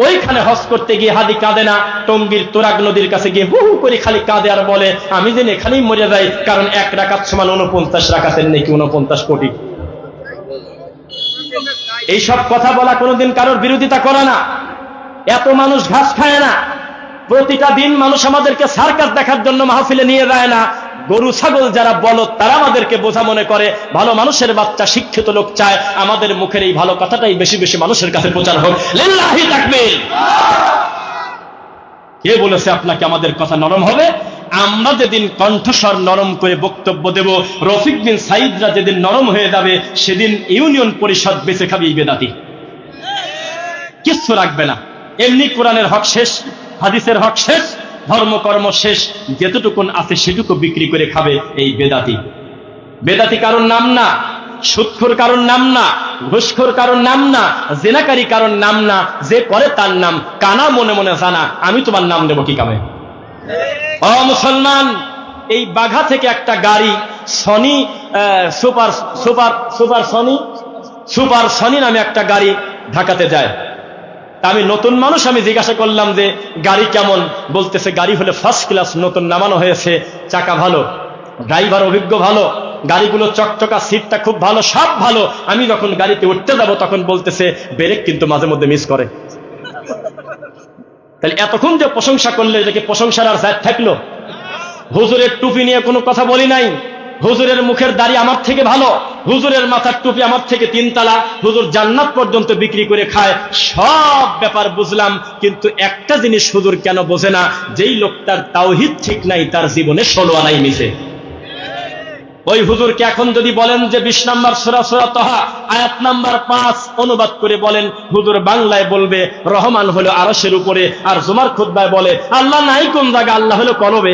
ওইখানে হজ করতে গিয়ে হাদি কাঁদে না, টঙ্গীর তোরাগ নদীর কাছে গিয়ে হু হু করে খালি কাঁদে আর বলে আমি যেন এখানেই মরে যাই, কারণ 1 রাকাত সমান 49 রাকাতের নাকি 49 কোটি। এইসব কথা বলা কোনোদিন কারোর বিরোধিতা করে না। এত মানুষ ঘাস খায় না। প্রতিটা দিন মানুষ আমাদেরকে সার্কাস দেখার জন্য মাহফিলে নিয়ে যায় না। গরু ছাগল যারা বলদ তারা আমাদেরকে বোঝা মনে করে। ভালো মানুষের বাচ্চা, শিক্ষিত লোক চায় আমাদের মুখের এই ভালো কথাটাই বেশি বেশি মানুষের কাছে প্রচার হোক। লিল্লাহি তাকবীর। কে বলেছে আপনাকে আমাদের কথা নরম হবে? আমরা যেদিন কণ্ঠস্বর নরম করে বক্তব্য দেব, রফিক বিন সাইদরা যেদিন নরম হয়ে যাবে, সেদিন ইউনিয়ন পরিষদ বেঁচে খাবে এই বেদাতি, কিচ্ছু রাখবে না। এমনি কোরআনের হক শেষ, হাদিসের হক শেষ, ধর্মকর্ম শেষ, যেতটুকুন আছে সেটুকু বিক্রি করে খাবে এই বেদাতি। বেদাতি কারণ নাম না, সুদখোর কারণ নাম না, ঘুষখোর কারণ নাম না, জিনাকারী কারণ নাম না, যে পরে তার নাম কানা মনে মনে জানা। আমি তোমার নাম দেব কি কামে? ও মুসলমান, এই বাঘা থেকে একটা গাড়ি সনি সুপার সনি নামে একটা গাড়ি ঢাকাতে যায়। আমি নতুন মানুষ, আমি জিজ্ঞাসা করলাম যে গাড়ি কেমন? বলতেছে গাড়ি হলে ফার্স্ট ক্লাস, নতুন নামানো হয়েছে, চাকা ভালো, ড্রাইভার অভিজ্ঞ ভালো, গাড়িগুলো চকচকা, সিটটা খুব ভালো, সব ভালো। আমি যখন গাড়িতে উঠতে যাব তখন বলতেছে ব্রেক কিন্তু মাঝে মধ্যে মিস করে। তাহলে এতক্ষণ যে প্রশংসা করলে, এটাকে প্রশংসার আর জাত থাকলো? হুজুরের টুপি নিয়ে কোনো কথা বলি নাই। হুজুরের মুখের দাড়ি আমার থেকে ভালো, হুজুরের মাথার টুপি আমার থেকে 3 তালা, হুজুর জান্নাত পর্যন্ত বিক্রি করে খায়। সব ব্যাপার বুঝলাম, কিন্তু একটা জিনিস হুজুর কেন বোঝে না? যেই লোকটার তাওহীদ ঠিক নাই, তার জীবনে 16 আনাই মিছে। ওই হুজুরকে এখন যদি বলেন যে 20 নম্বর সূরা সূরা তাহা আয়াত নাম্বার 5 অনুবাদ করে বলেন, হুজুর বাংলায় বলবে রহমান হলো আরশের উপরে, আর জুমার খুতবায় বলে আল্লাহ নাই কোন জায়গা, আল্লাহ হলো কলবে।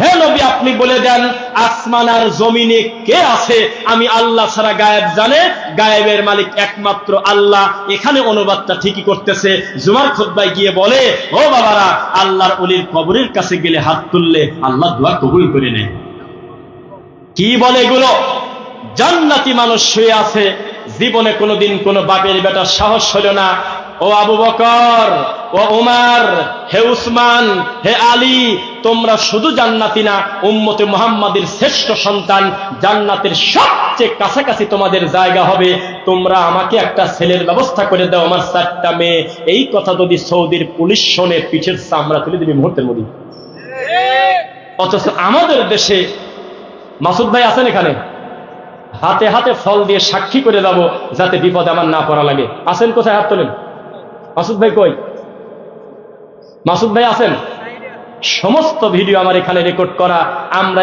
হে নবী, আপনি বলে দেন আসমান আর জমিনে কে আছে? আমি আল্লাহ ছাড়া গায়েব জানে, গায়েবের মালিক একমাত্র আল্লাহ। এখানে অনুবাদটা ঠিকই করতেছে। জুমার খুতবায় গিয়ে বলে ও বাবারা, আল্লাহর ওলির কবরের কাছে গেলে হাত তুললে আল্লাহ দোয়া কবুল করে নেয়। কি বলে এগুলো? জান্নাতি মানুষ শুয়ে আছে, জীবনে কোনোদিন কোনো বাপের বেটার সাহস হলো না। ও আবু বকর, ও উমর, হে উসমান, হে আলী, তোমরা শুধু জান্নাতি না, উম্মতে মুহাম্মাদের শ্রেষ্ঠ সন্তান। জান্নাতের সবচেয়ে কাছাকাছি তোমাদের জায়গা হবে। তোমরা আমাকে একটা ছেলের ব্যবস্থা করে দাও, আমার 4টা মেয়ে। এই কথা যদি সৌদির পুলিশ শোনে, পিঠের চামড়া তুলে দিবি মুহূর্তের মধ্যে। অথচ আমাদের দেশে, মাসুদ ভাই আছেন এখানে, হাতে হাতে ফল দিয়ে সাক্ষী করে যাব যাতে বিপদে আমার না পড়া লাগে। আছেন কোথায়? হাত তোলেন। মাসুদ ভাই কই? মাসুদ ভাই আছেন? সমস্ত ভিডিও আমার এখানে রেকর্ড করা। আমরা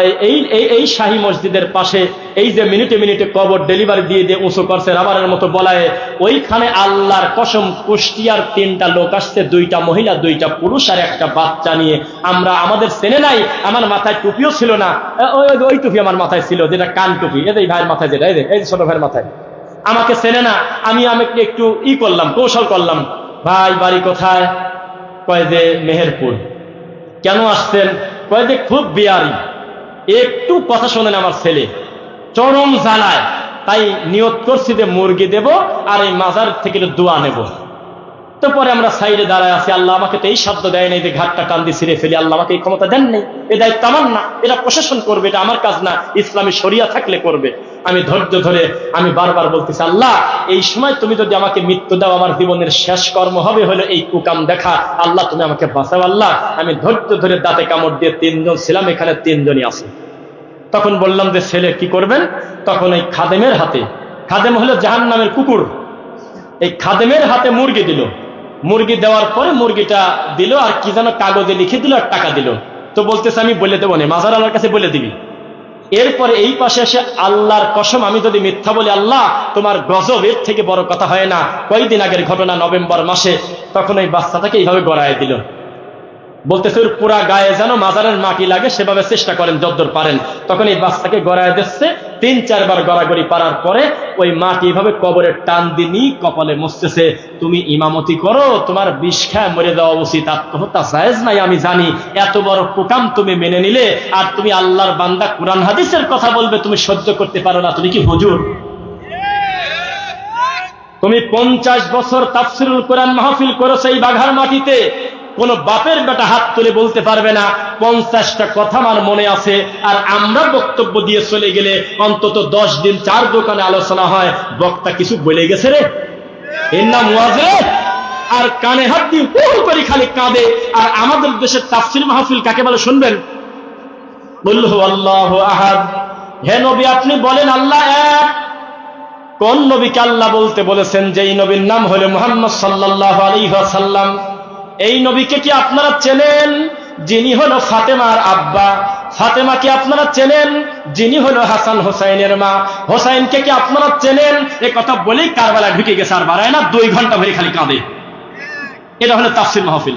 এই শাহী মসজিদের পাশে এই যে মিনিটে মিনিটে কবর ডেলিভারি দিয়ে উঁচু করছে রাবারের মতো বলায়, ওইখানে আল্লাহর কসম কুষ্টিয়ার 3টা লোক আসছে, 2টা মহিলা 2টা পুরুষ আর একটা বাচ্চা নিয়ে। আমরা আমাদের চেনে নাই, আমার মাথায় টুপিও ছিল না, ওই টুপি আমার মাথায় ছিল যেটা কান টুপি, এই ভাইয়ের মাথায় যেটা, এই ছোট ভাইয়ের মাথায়। আমাকে চেনে না, আমি একটু করলাম, কৌশল করলাম, ভাই বাড়ি কোথায়? কয় যে মেহেরপুর। কেন আসছেন? কয় যে খুব বিয়ারি, একটু কথা শোনেন আমার ছেলে, চরম জ্বালায়, তাই নিয়ত করছি যে মুরগি দেব আর এই মাজার থেকে দোয়া নেব। তো পরে আমরা সাইডে দাঁড়ায় আছি, আল্লাহ আমাকে তো এই শব্দ দেয় নাই যে ঘাটটা টান দিয়ে ছিঁড়ে ফেলি, আল্লাহ আমাকে এই ক্ষমতা দেন নেই, এ দায়িত্ব আমার না, এটা প্রশাসন করবে, এটা আমার কাজ না, ইসলামী শরিয়া থাকলে করবে। আমি ধৈর্য ধরে আমি বারবার বলতেছি, আল্লাহ এই সময় তুমি যদি আমাকে মৃত্যু দাও, আমার জীবনের শেষ কর্ম হবে হলো এই কুকাম দেখা, আল্লাহ তুমি আমাকে বাঁচাও। আল্লাহ আমি ধৈর্য ধরে দাঁতে কামড় দিয়ে 3জন ছিলাম, এখানে 3জনই আছে। তখন বললাম যে ছেলে কি করবেন? তখন এই খাদেমের হাতে, খাদেম হলো জাহান্নামের কুকুর, এই খাদেমের হাতে মুরগি দিল। মুরগি দেওয়ার পরে মুরগিটা দিল আর কি যেন কাগজে লিখে দিল আর টাকা দিল। তো বলতেছে আমি বলে দেবো না, মাজার আল্লাহর কাছে বলে দিবি। এরপরে এই পাশে এসে আল্লাহর কসম আমি যদি মিথ্যা বলি, আল্লাহ তোমার গজব এর থেকে বড় কথা হয় না। কয়েকদিন আগের ঘটনা, নভেম্বর মাসে, তখন এই বাচ্চাটাকে এইভাবে গড়ায় দিল। বলতেছে ওর পুরা গায়ে যেন মাজারের মাটি লাগে, সেভাবে চেষ্টা করেন যতদূর পারেন। তখন এই বাচ্চাকে গড়ায় দিচ্ছে, 3-4 বার গড়াগড়ি পারার পরে ওই মাটি এইভাবে কবরে টান দিনি কপালে মুছতেছে। তুমি ইমামতি করো, তোমার বিষ খায় মরে দেওয়া উচিত, আত্মহত্যা জায়েজ নাই আমি জানি, এত বড় প্রোগ্রাম তুমি মেনে নিলে, আর তুমি আল্লাহর বান্দা কুরআন হাদিসের কথা বলবে তুমি সহ্য করতে পারো না, তুমি কি হুজুর? তুমি 50 বছর তাফসীরুল কোরআন মাহফিল করেছো এই বাঘার মাটিতে, কোন বাপের বেটা হাত তুলে বলতে পারবে না 50টা কথা আমার মনে আছে। আর আমরা বক্তব্য দিয়ে চলে গেলে অন্তত 10 দিন 4 দোকানে আলোচনা হয়, বক্তা কিছু বলে গেছে রে, এর নাম ওয়াজ। আর কানে হাত দিয়ে পুরো করে খালি কাঁদে। আর আমাদের দেশের তাফসীর মাহফিল কাকে বলে শুনবেন? বলল আল্লাহু আহাদ। হে নবী আপনি বলেন আল্লাহ এক। কোন নবীকে আল্লাহ বলতে বলেছেন? যেই নবীর নাম হলো মুহাম্মদ সাল্লাল্লাহু আলাইহি ওয়াসাল্লাম। এই নবীকে কি আপনারা চেনেন? যিনি হলো ফাতেমার আব্বা। ফাতেমাকে আপনারা চেনেন? যিনি হলো হাসান হোসাইনের মা। হোসাইনকে কি আপনারা চেনেন? এ কথা বলেই কারবালা ঢুকে গেছে, আর বাড়ায় না, 2 ঘন্টা ধরে খালি কাঁদে। এটা হলো তাফসীর মাহফিল।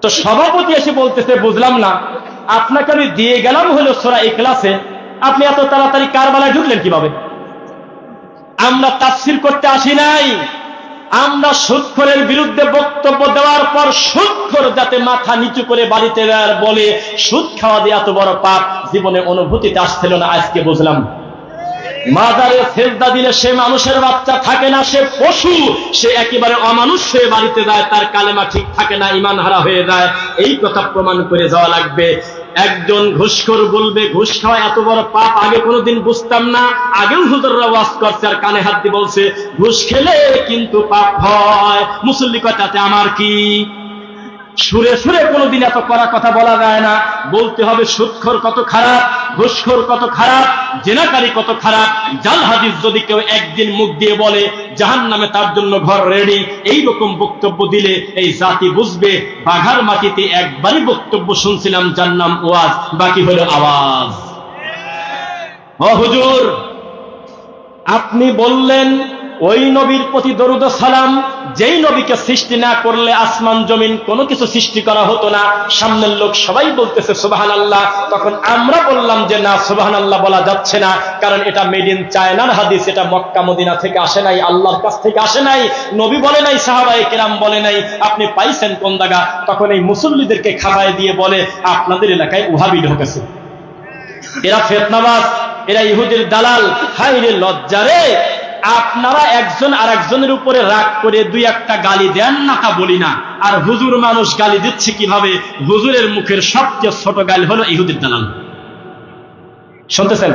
তো সভাপতি এসে বলতেছে বুঝলাম না, আপনাকে আমি দিয়ে গেলাম হলো সূরা ইখলাসে, আপনি এত তাড়াতাড়ি কারবালায় ঢুকলেন কিভাবে? আমরা তাফসীর করতে আসি নাই, আমরা সুদখোরের বিরুদ্ধে বক্তব্য দেওয়ার পর সুদখোর যাতে মাথা নিচু করে বাড়িতে বলে সুদ খাওয়া দিয়ে এত বড় পাপ জীবনে অনুভূতিতে আসছিল না, আজকে বুঝলাম। মাজারে সেজদা দিলে সে মানুষের বাচ্চা থাকে না, সে পশু, সে একেবারে অমানুষ হয়ে বাড়িতে যায়, তার কালেমা ঠিক থাকে না, ঈমান হারা হয়ে যায়। এই কথা প্রমাণ করে যাওয়া লাগবে। একজন ঘুষখোর বলবে ঘুষ খাওয়া এত বড় পাপ, আগে কোনোদিন বুঝতাম না, আগেও হুজুররা ওয়াজ করছে আর কানে হাত দিয়ে বলছে ঘুষ খেলে কিন্তু পাপ হয়। মুসল্লি কথাতে আমার কি? সুরে সুরে কোনোদিন এত কড়া কথা বলা যায় না। বলতে হবে সুদখোর কত খারাপ, ঘুষখোর কত খারাপ, জেনাকারী কত খারাপ। জাল হাদিস যদি কেউ একদিন মুখ দিয়ে বলে জাহান্নামে তার জন্য ঘর রেডি, এইরকম বক্তব্য দিলে এই জাতি বুঝবে বাঘার মাটিতে একবারই বক্তব্য শুনছিলাম, যার নাম ওয়াজ, বাকি হলো আওয়াজ। ও হুজুর, আপনি বললেন ওই নবীর প্রতি দরুদ ও সালাম, যেই নবীকে সৃষ্টি না করলে আসমান জমিন কোনো কিছু সৃষ্টি করা হতো না। সামনের লোক সবাই বলতেছে সুবহানাল্লাহ। তখন আমরা বললাম যে না, সুবহানাল্লাহ বলা যাচ্ছে না, কারণ এটা মেড ইন চায়নার হাদিস, এটা মক্কা মদিনা থেকে আসে নাই, আল্লাহর কাছ থেকে আসে নাই, নবী বলে নাই, সাহাবায়ে কেরাম বলে নাই, আপনি পাইছেন কোন জায়গা? তখন এই মুসল্লিদেরকে খাওয়ায় দিয়ে বলে আপনাদের এলাকায় ওহাবি ঢোকেছে, এরা ফিতনাবাজ, এরা ইহুদির দালাল। হায় রে লজ্জা রে! আপনারা একজন আর একজনের উপরে রাগ করে 2-1টা গালি দেন না, তা বলি না। আর হুজুর মানুষ গালি দিচ্ছে কিভাবে? হুজুরের মুখের সবচেয়ে ছোট গালি হলো ইহুদির দালাল। শুনতেছেন?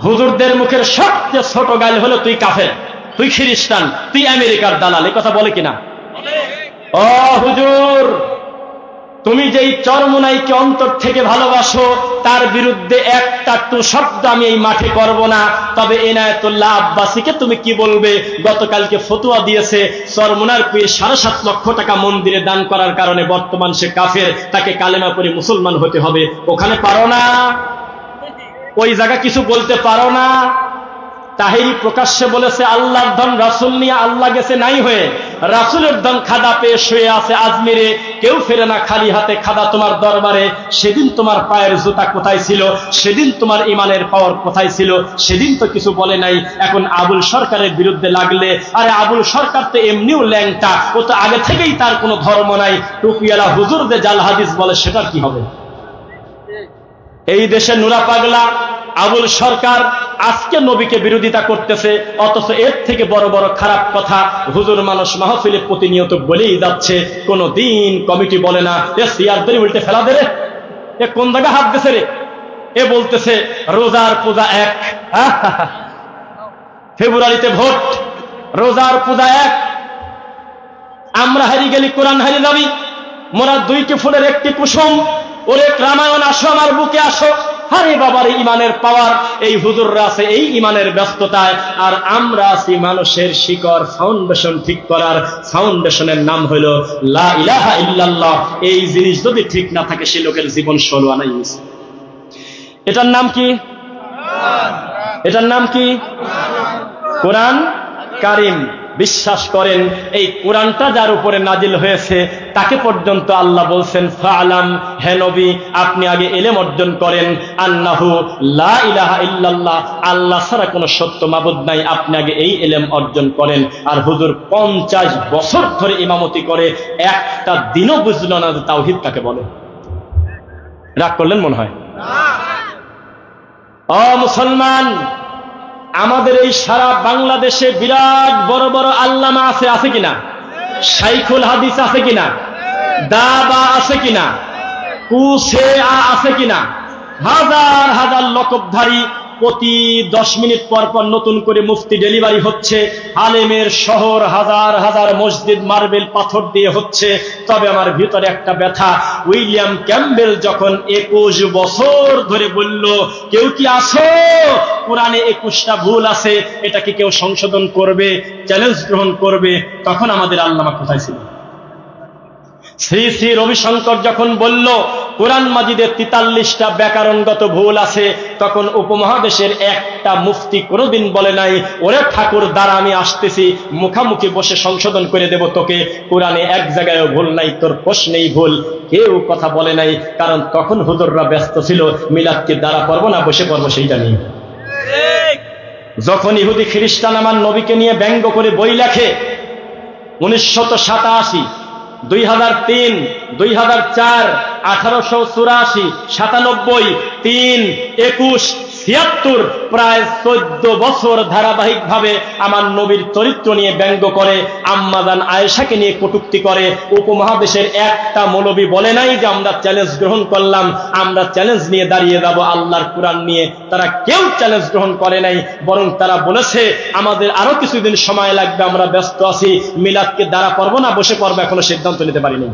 হুজুরদের মুখের সবচেয়ে ছোট গালি হলো তুই কাফের, তুই খ্রিস্টান, তুই আমেরিকার দালাল। এই কথা বলে কিনা? ও হুজুর, তুমি যেই চরমোনাইকে অন্তর থেকে ভালোবাসো, তার বিরুদ্ধে একটা টু শব্দ আমি এই মাঠে করব না। তবে এনায়েতুল্লাহ আব্বাসীকে তুমি কি বলবে? গতকালকে ফতোয়া দিয়েছে চরমোনার পীর 7.5 লক্ষ টাকা মন্দিরে দান করার কারণে বর্তমান সে কাফের, তাকে কালেমা পড়ে মুসলমান হতে হবে। ওখানে পারো না, ওই জায়গা কিছু বলতে পারো না। তাহেরি প্রকাশ্যে বলেছে আল্লাহর ধন রাসূল নিয়ে আল্লাহ গেছে নাই হয়ে, রাসূলের ধন খাদা পেয়ে শুয়ে আছে আজমিরে, কেউ ফেরে না খালি হাতে খাদা তোমার দরবারে। সেদিন তোমার পায়ের জুতা কোথায় ছিল? সেদিন তোমার ইমানের পাওয়ার কোথায় ছিল? সেদিন তো কিছু বলে নাই। এখন আবুল সরকারের বিরুদ্ধে লাগলে, আরে আবুল সরকার তো এমনিও ল্যাংটা, ও তো আগে থেকেই তার কোনো ধর্ম নাই। টুপিওয়ালা হুজুর যে জাল হাদিস বলে সেটার কি হবে? এই দেশে নুরা পাগলা আবুল সরকার আজকে নবীকে বিরোধিতা করতেছে, অথচ এর থেকে বড় বড় খারাপ কথা হুজুর মানুষ মাহফিলে প্রতিনিয়ত বলেই যাচ্ছে। কোন দিন কমিটি বলে না এ সিয়ারদের উল্টে ফেলা দে রে, এ কোন জায়গা হাত দিছে রে। এ বলতেছে রোজার পূজা এক, ফেব্রুয়ারিতে ভোট, রোজার পূজা এক। আমরা হারিয়ে গেলি, কোরআন হারিয়ে যাবি। মোরা 2টি ফুলের একটি কুসুম, ওরে রামায়ণ আসো আমার বুকে আসো। আরে বাবার ইমানের পাওয়ার, এই হুজুররা আছে এই ইমানের ব্যস্ততায়, আর আমরা আছি মানুষের শিকড় ফাউন্ডেশন ঠিক করার। ফাউন্ডেশনের নাম হইল লা ইলাহা ইল্লাল্লাহ। এই জিনিস যদি ঠিক না থাকে সে লোকের জীবন ষোলো আনাই মিছে। এটার নাম কি? এটার নাম কি? কোরআন কারিম। বিশ্বাস করেন এই কোরআনটা যার উপরে নাজিল হয়েছে তাকে পর্যন্ত আল্লাহ বলছেন ফাআলাম, হে নবী আপনি আগে ইলম অর্জন করেন, আন্নাহু লা ইলাহা ইল্লাল্লাহ, আল্লাহ ছাড়া কোনো সত্য মাবুদ নাই, আপনি আগে এই ইলম অর্জন করেন। আর হুজুর 50 বছর ধরে ইমামতি করে একটা দিনও বুঝলো না যে তাওহীদ কাকে বলে। রাগ করলেন মনে হয়? ও মুসলমান, আমাদের এই সারা বাংলাদেশে বিরাট বড় বড় আল্লামা আছে, আছে কিনা? শাইখুল হাদিস আছে কিনা? দাবা আছে কিনা? কুসে আছে কিনা? হাজার হাজার লকবধারী, প্রতি 10 মিনিট পর পর নতুন করে মুফতি ডেলিভারি হচ্ছে। আলেমের শহর, হাজার হাজার মসজিদ মার্বেল পাথর দিয়ে হচ্ছে। তবে আমার ভিতরে একটা ব্যথা, উইলিয়াম ক্যাম্বেল যখন 21 বছর ধরে বলল কেউ কি আসো, কোরআনে 21টা ভুল আছে, এটা কি কেউ সংশোধন করবে, চ্যালেঞ্জ গ্রহণ করবে, তখন আমাদের আল্লামা কোথায় ছিল? শ্রী শ্রী রবিশঙ্কর যখন বলল কোরআন মাজিদে 43টা ব্যাকরণগত ভুল আছে, তখন উপমহাদেশের একটা মুফতি কোনোদিন বলে নাই ওরে ঠাকুর দ্বারা আমি আসতেছি, মুখামুখি বসে সংশোধন করে দেব তোকে, কোরআনে এক জায়গায়ও ভুল নাই, তোর প্রশ্নেই ভুল। কেউ কথা বলে নাই, কারণ তখন হুজুররা ব্যস্ত ছিল মিলাদকে দ্বারা পড়বো না বসে পড়বো সেইটা নিয়ে। যখন ইহুদি খ্রিস্টান আমার নবীকে নিয়ে ব্যঙ্গ করে বই লেখে 1987, 2003, 2004, 1884, 97, 3, 21, 76, প্রায় 14 বছর ধারাবাহিক ভাবে আমার নবীর চরিত্র নিয়ে ব্যঙ্গ করে, আম্মাজান আয়েশাকে নিয়ে কটূক্তি করে। উপমহাদেশের একটা মৌলবী বলে নাই যে আমরা চ্যালেঞ্জ গ্রহণ করলাম, আমরা চ্যালেঞ্জ নিয়ে দাঁড়িয়ে যাব আল্লাহর কোরআন নিয়ে। তারা কেউ চ্যালেঞ্জ গ্রহণ করে নাই, বরং তারা বলেছে আমাদের আরো কিছুদিন সময় লাগবে, আমরা ব্যস্ত আছি, মিলাদকে দ্বারা পড়বো না বসে পড়বো, এখনো সিদ্ধান্ত নিতে পারিনি।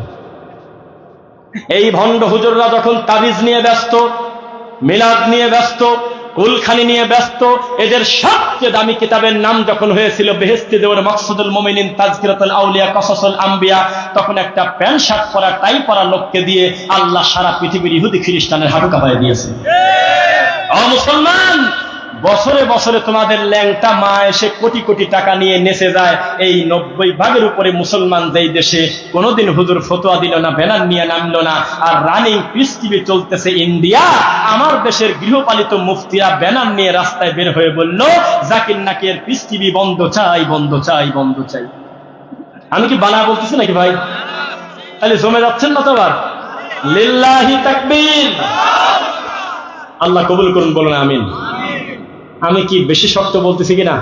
এই ভণ্ড হুজুররা যখন তাবিজ নিয়ে ব্যস্ত, মিলাদ নিয়ে ব্যস্ত, কুলখানি নিয়ে ব্যস্ত, এদের সবচেয়ে দামি কিতাবের নাম যখন হয়েছিল বেহেশতি দেওয়ার মাকসুদুল মুমিনিন তাজকিরাতুল আউলিয়া কসাসুল আম্বিয়া, তখন একটা প্যান্ট শার্ট পরা টাই পরা লোককে দিয়ে আল্লাহ সারা পৃথিবীর ইহুদি খ্রিস্টানের হাঁটু কাঁপায় দিয়েছে। ও মুসলমান, বছরে বছরে তোমাদের ল্যাংটা মা এসে কোটি কোটি টাকা নিয়ে নেচে যায়। এই 90% উপরে মুসলমান যেই দেশে কোনোদিন হুজুর ফতোয়া দিল না, ব্যানার নিয়ে নামলো না, আর রানিং পিস টিভি চলতেছে ইন্ডিয়া, আমার দেশের গৃহপালিত মুফতিরা ব্যানার নিয়ে রাস্তায় বের হয়ে বলল জাকির নাকের পিস টিভি বন্ধ চাই, বন্ধ চাই, বন্ধ চাই। আমি কি বানা বলতেছি নাকি ভাই? তাহলে জমে যাচ্ছেন না তো? আবার লিল্লাহি তাকবীর। আল্লাহ কবুল করুন, বলুন আমিন। আমি কি বেশি শক্ত বলতেছি কিনা?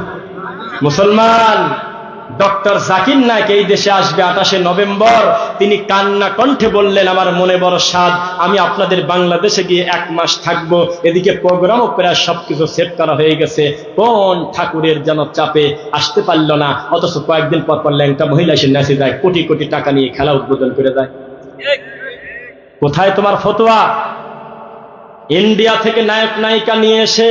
মুসলমান, ডক্টর জাকির নায়েক এই দেশে আসবে 28 নভেম্বর। তিনি কান্না কণ্ঠে বললেন আমার মনে বড় স্বাদ, আমি আপনাদের বাংলাদেশে গিয়ে 1 মাস থাকবো। এদিকে প্রোগ্রামও প্রায় সবকিছু সেট করা হয়ে গেছে, কোন ঠাকুরের যেন চাপে আসতে পারল না, অথচ কয়েকদিন পর পর ল্যাংটা মহিলা এসে নাচে যায়, কোটি কোটি টাকা নিয়ে খেলা উদ্বোধন করে যায়। কোথায় তোমার ফতোয়া? ইন্ডিয়া থেকে নায়ক নায়িকা নিয়ে এসে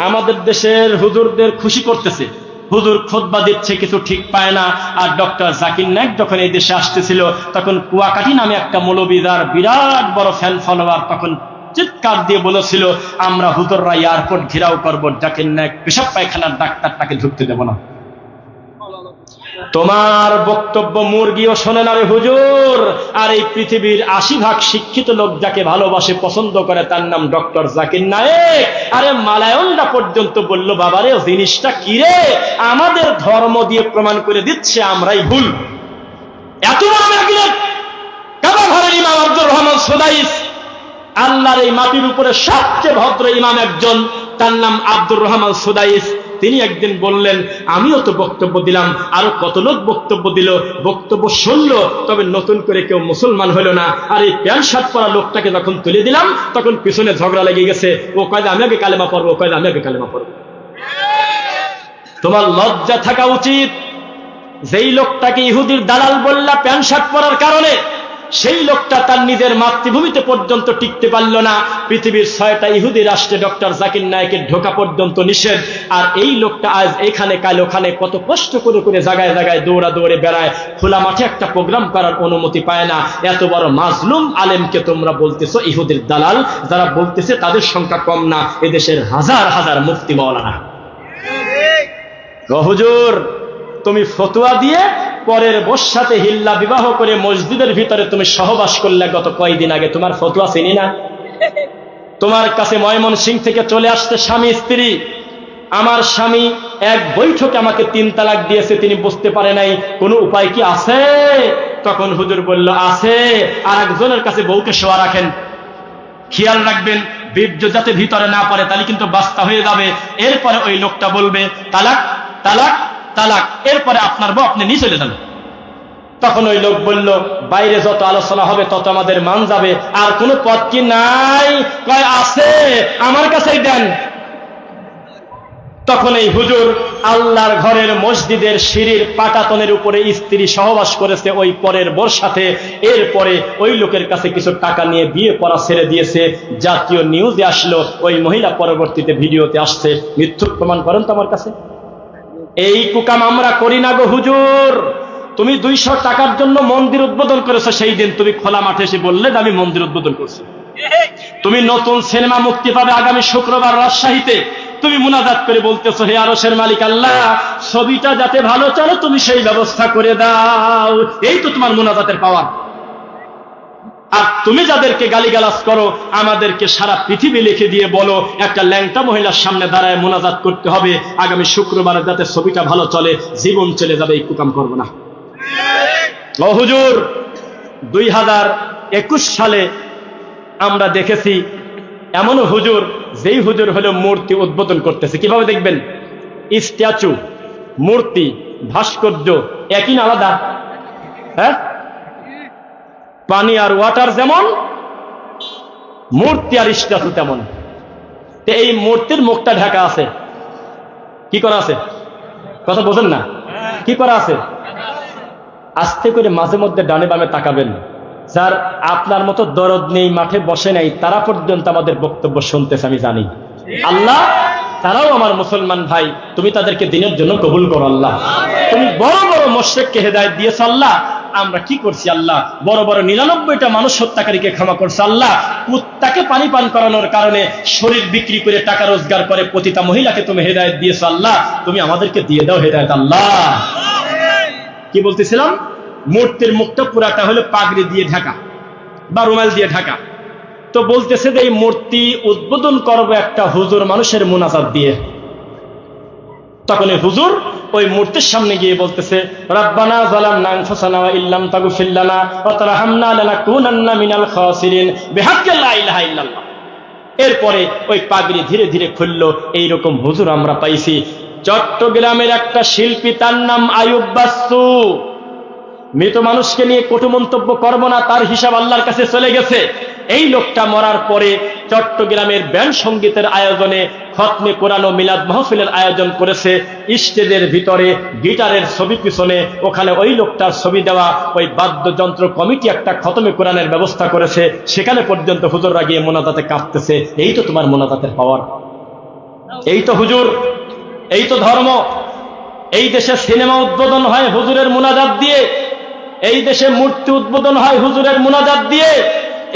আমাদের দেশের হুজুরদের খুশি করতেছে। হুজুর খুতবা দিচ্ছে, কিছু ঠিক পায় না। আর ডক্টর জাকির নায়েক যখন এই দেশে আসতেছিল তখন কুয়াকাটি নামে একটা মৌলবীর বিরাট বড় ফ্যান ফলোয়ার তখন চিৎকার দিয়ে বলেছিল, আমরা হুজুররা এয়ারপোর্ট ঘেরাও করবো, জাকির নায়েক পেশাব পায়খানার ডাক্তারটাকে ঢুকতে দেব না। তোমার বক্তব্য মুরগিও শোনে না রে হুজুর। আর এই পৃথিবীর ৮০% শিক্ষিত লোক যাকে ভালোবাসে, পছন্দ করে, তার নাম ডক্টর জাকির নায়েক। আরে মালায়নরা পর্যন্ত বলল, বাবারে জিনিসটা কি রে, আমাদের ধর্ম দিয়ে প্রমাণ করে দিচ্ছে আমরাই ভুল। এত বড় ম্যাগনেট কাবা ঘরের ইমাম আব্দুর রহমান সুদাইস, আল্লাহর এই মাটির উপরে সবচেয়ে ভদ্র ইমাম একজন, তার নাম আব্দুর রহমান সুদাইস। তিনি একদিন বললেন, আমিও তো বক্তব্য দিলাম, আরো কত লোক বক্তব্য দিল, বক্তব্য শুনলো, তবে নতুন করে কেউ মুসলমান হলো না। আর এই প্যান্ট শার্ট পরা লোকটাকে যখন তুলে দিলাম তখন পিছনে ঝগড়া লেগে গেছে। ও কয় আমি আগে কালেমা পড়বো, ও কয় আমি আগে কালেমা পড়বো। তোমার লজ্জা থাকা উচিত। যেই লোকটাকে ইহুদির দালাল বললা প্যান্ট শার্ট পরার কারণে, সেই লোকটা তার নিজের মাতৃভূমিতে পর্যন্ত টিকতে পারল না। পৃথিবীর 6টা ইহুদি রাষ্ট্রে ডক্টর জাকির নায়েকের ঢোকা পর্যন্ত নিষেধ। আর এই লোকটা আজ এখানে কাল ওখানে কত কষ্ট করে করে জায়গায় জায়গায় দৌড়ে বেড়ায়, খোলা মাঠে একটা প্রোগ্রাম করার অনুমতি পায় না। এত বড় মাজলুম আলেমকে তোমরা বলতেছো ইহুদির দালাল। যারা বলতেছে তাদের সংখ্যা কম না, এদেশের হাজার হাজার মুফতি মাওলানা। হুজুর, তুমি ফতোয়া দিয়ে পরের বর্ষাতে হিল্লা বিবাহ করে মসজিদের ভিতরে তুমি সহবাস করলে গত কয়েকদিন আগে, তোমার ফতোয়া চিনি না? তোমার কাছে ময়মনসিংহ থেকে চলে আসতে স্বামী স্ত্রী, আমার স্বামী এক বৈঠকে আমাকে 3 তালাক দিয়েছে, তিনি বুঝতে পারে নাই, কোনো উপায় কি আছে? তখন হুজুর বলল, আছে। আর একজনের কাছে বউকে শোয়া রাখেন, খেয়াল রাখবেন বীর্য যাতে ভিতরে না পড়ে, তাহলে কিন্তু বাস্তা হয়ে যাবে। এরপরে ওই লোকটা বলবে তালাক তালাক তালাক, এরপরে আপনার বউ আপনি নিয়ে চলে যাবেন। তখন ওই লোক বলল, বাইরে যত আলোচনা হবে তত আমাদের মান যাবে, আর কোনো পথ কি নাই? কয় আছে, আমার কাছেই দেন। তখন এই হুজুর আল্লাহর ঘরের মসজিদের সিঁড়ির পাটাতনের উপরে স্ত্রী সহবাস করেছে ওই পরের বর্ষাতে। এরপরে ওই লোকের কাছে কিছু টাকা নিয়ে বিয়ে করা ছেড়ে দিয়েছে। জাতীয় নিউজে আসলো, ওই মহিলা পরবর্তীতে ভিডিওতে আসছে। মিথ্যুক প্রমাণ করেন তো আমার কাছে। এই কুকাম আমরা করি না গো হুজুর। তুমি 200 টাকার জন্য মন্দির উদ্বোধন করেছো, সেই দিন তুমি খোলা মাঠে এসে বললে আমি মন্দির উদ্বোধন করছি। তুমি নতুন সিনেমা মুক্তি পাবে আগামী শুক্রবার রাজশাহীতে, তুমি মুনাজাত করে বলতেছো, হে আরশের মালিক আল্লাহ, ছবিটা যাতে ভালো চলে তুমি সেই ব্যবস্থা করে দাও। এই তো তোমার মুনাজাতের পাওয়ার। আর তুমি যাদেরকে গালিগালাজ করো, আমাদেরকে সারা পৃথিবী লিখে দিয়ে বলো একটা ল্যাংটা মহিলার সামনে দাঁড়ায় মুনাজাত করতে হবে আগামী শুক্রবার, যাতে ছবিটা ভালো চলে, জীবন চলে যাবে, এই কুকাম করবো না। ও হুজুর, 2021 সালে আমরা দেখেছি এমনও হুজুর, যেই হুজুর হলো মূর্তি উদ্বোধন করতেছে। কিভাবে দেখবেন? স্ট্যাচু, মূর্তি, ভাস্কর্য একই না আলাদা? হ্যাঁ, পানি আর ওয়াটার যেমন, মূর্তি আর স্ট্যাচু তেমন। এই মূর্তির মুখটা ঢাকা আছে, কি করা আছে? কথা বোঝেন না? কি করা আছে? আস্তে করে মাঝে মধ্যে ডানে বামে তাকাবেন। যার আপনার মতো দরদ নেই, মাঠে বসে নাই, তারা পর্যন্ত আমাদের বক্তব্য শুনতেছে, আমি জানি। আল্লাহ, তারাও আমার মুসলমান ভাই, তুমি তাদেরকে দিনের জন্য কবুল করো আল্লাহ। তুমি বড় বড় মুশরিককে হেদায়েত দিয়েছো আল্লাহ। আমরা কি করছি আল্লাহ? বড় বড় 99টা মানুষ হত্যাকারীকে ক্ষমা করছে আল্লাহ। কুত্তাকে পানি পান করানোর কারণে শরীর বিক্রি করে টাকা রোজগার করে প্রতিটা মহিলাকে তুমি হেদায়েত দিয়েছো আল্লাহ। তুমি আমাদেরকে দিয়ে দাও হেদায়েত আল্লাহ। কি বলতেছিলাম? মূর্তির মুখটা পুরাটা হলো পাগড়ি দিয়ে ঢাকা বা রুমাল দিয়ে ঢাকা। তো বলতেছে যে এই মূর্তি উদ্বোধন করবো একটা হুজুর মানুষের মুনাজাত দিয়ে। তখন এই হুজুর ওই মূর্তির সামনে গিয়ে বলতেছে, রাব্বানা যালামনা আনফুসানা ওয়া ইল্লাম তাগফির লানা ওয়া তারহামনা লানাকুনান্না মিনাল খাসিরিন বিহাক্কি লা ইলাহা ইল্লাল্লাহ। এরপরে ওই পাগড়ি ধীরে ধীরে খুললো। এইরকম হুজুর আমরা পাইছি। চট্টগ্রামের একটা শিল্পী, তার নাম আয়ুব বাচ্চু। মৃত মানুষকে নিয়ে কটু মন্তব্য করবো না, তার হিসাব আল্লাহর কাছে চলে গেছে। এই লোকটা মরার পরে চট্টগ্রামের ব্যান্ড সঙ্গীতের আয়োজনে খতমে কোরআন ও মিলাদ মাহফিলের আয়োজন করেছে। স্টেজের ভিতরে গিটারের ছবি পিছনে ওখানে ওই লোকটার ছবি দেওয়া ওই বাদ্যযন্ত্র কমিটি একটা খতমে কোরআনের ব্যবস্থা করেছে। সেখানে পর্যন্ত হুজুররা গিয়ে মোনাজাতে কাঁপতেছে। এই তো তোমার মোনাজাতের পাওয়ার, এই তো হুজুর, এই তো ধর্ম। এই দেশে সিনেমা উদ্বোধন হয় হুজুরের মোনাজাত দিয়ে, এই দেশে মূর্তি উদ্বোধন হয় হুজুরের মোনাজাত দিয়ে,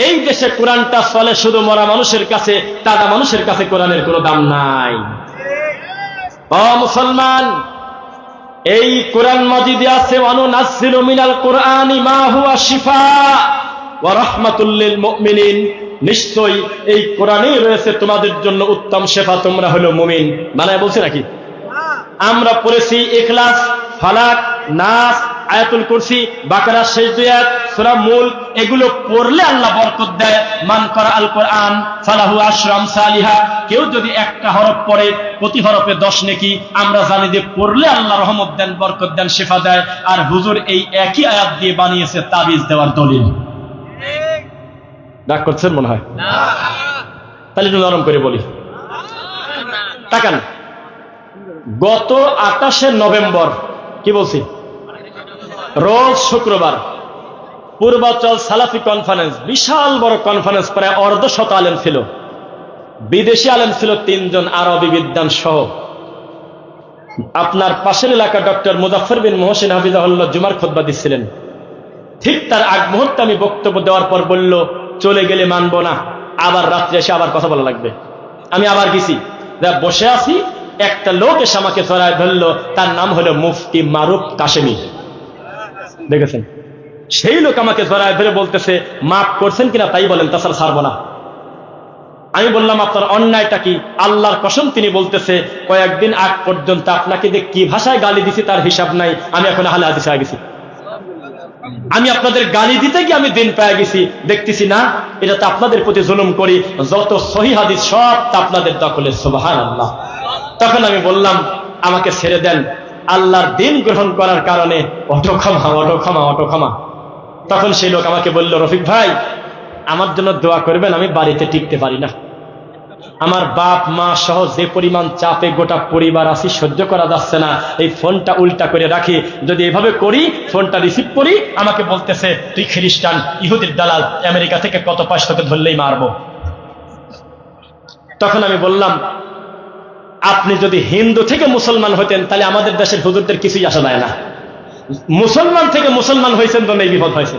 এই দেশে কোরআনটা চলে শুধু মরা মানুষের কাছে, তাজা মানুষের কাছে কোরআনের কোনো দাম নাই। ও মুসলমান, এই কোরআন মাজিদে আছে ওয়ানুনাজ্জিলু মিনাল কোরআনি মা হুয়া শিফা ওয়া রাহমাতুল লিল মুমিনিন, নিশ্চয়ই এই কোরআনেই রয়েছে তোমাদের জন্য উত্তম শেফা, তোমরা হলো মুমিন। বানায় বলছে নাকি? আমরা পড়েছি ইখলাস, ফালাক, নাস, আয়াতুল কুরসি, বাকারা শেষ দুই আয়াত, সূরা মুলক, এগুলো পড়লে আল্লাহ বরকত দেয়। মান করা আল কোরআন ফালাহু আশরু আমসালিহা, কেউ যদি একটা হরফ পড়ে প্রতি হরফে 10 নেকি। আমরা জানি যে পড়লে আল্লাহ রহমত দেন, বরকত দেন, শেফা দেয়। আর হুজুর এই একই আয়াত দিয়ে বানিয়েছে তাবিজ দেওয়ার দলিল। রাগ করছেন মনে হয়? তাহলে একটু নরম করে বলি, তাকান। গত 28 নভেম্বর, কি বলছি, রোজ শুক্রবার পূর্বাচল সালাফি কনফারেন্স, বিশাল বড় কনফারেন্স, প্রায় 150 আলেম ছিল, বিদেশি আলেম ছিল 3 জন, আরবি বিদ্বান সহ। আপনার পাশের এলাকা ডক্টর মুজাফফর বিন মোহসিন হাফিজাহুল্লাহ জুমার খুতবা দিচ্ছিলেন। ঠিক তার আগ মুহূর্তে আমি বক্তব্য দেওয়ার পর বলল, চলে গেলে মানবো না, আবার রাত্রে এসে আবার কথা বলা লাগবে। আমি আবার গেছি, বসে আছি, একটা লোক এসে আমাকে জড়ায় ধরলো, তার নাম হলো মুফতি মারুফ কাশেমি। দেখেছেন? সেই লোক আমাকে জড়ায় ধরে বলতেছে, মাফ করছেন কিনা তাই বলেন, তাছাড়া ছাড়বো না। আমি বললাম, আপনার অন্যায়টা কি? আল্লাহর কসম তিনি বলতেছে, কয়েকদিন আগ পর্যন্ত আপনাকে যে কি ভাষায় গালি দিছি তার হিসাব নাই, আমি এখন আহলে হাদিস হয়ে গেছি। আমি আপনাদের গালি দিতে গিয়ে আমি দিন পেয়ে গেছি, দেখতেছি না এটা তো আপনাদের প্রতি জুলুম করি, যত সহিহ হাদিস সব তা আপনাদের দখলে। সুবহানাল্লাহ। তখন আমি বললাম, আমাকে ছেড়ে দেন, আল্লাহর দিন গ্রহণ করার কারণে অটো ক্ষমা, অটো ক্ষমা, অটো ক্ষমা। তখন সেই লোক আমাকে বলল, রফিক ভাই আমার জন্য দোয়া করবেন, আমি বাড়িতে টিকতে পারি না, আমার বাপ মা সহ যে পরিমাণ চাপে গোটা পরিবার আছি সহ্য করা যাচ্ছে না, এই ফোনটা উল্টা করে রাখি, যদি এভাবে করি ফোনটা রিসিভ করি, আমাকে বলতেছে তুই খ্রিস্টান, ইহুদির দালাল, আমেরিকা থেকে কত পাশ তোকে ধরলেই মারবো। তখন আমি বললাম, আপনি যদি হিন্দু থেকে মুসলমান হতেন তাহলে আমাদের দেশের হুজুরদের কিছুই আসা যায় না, মুসলমান থেকে মুসলমান হয়েছেন তো এই বিপদ হয়েছে।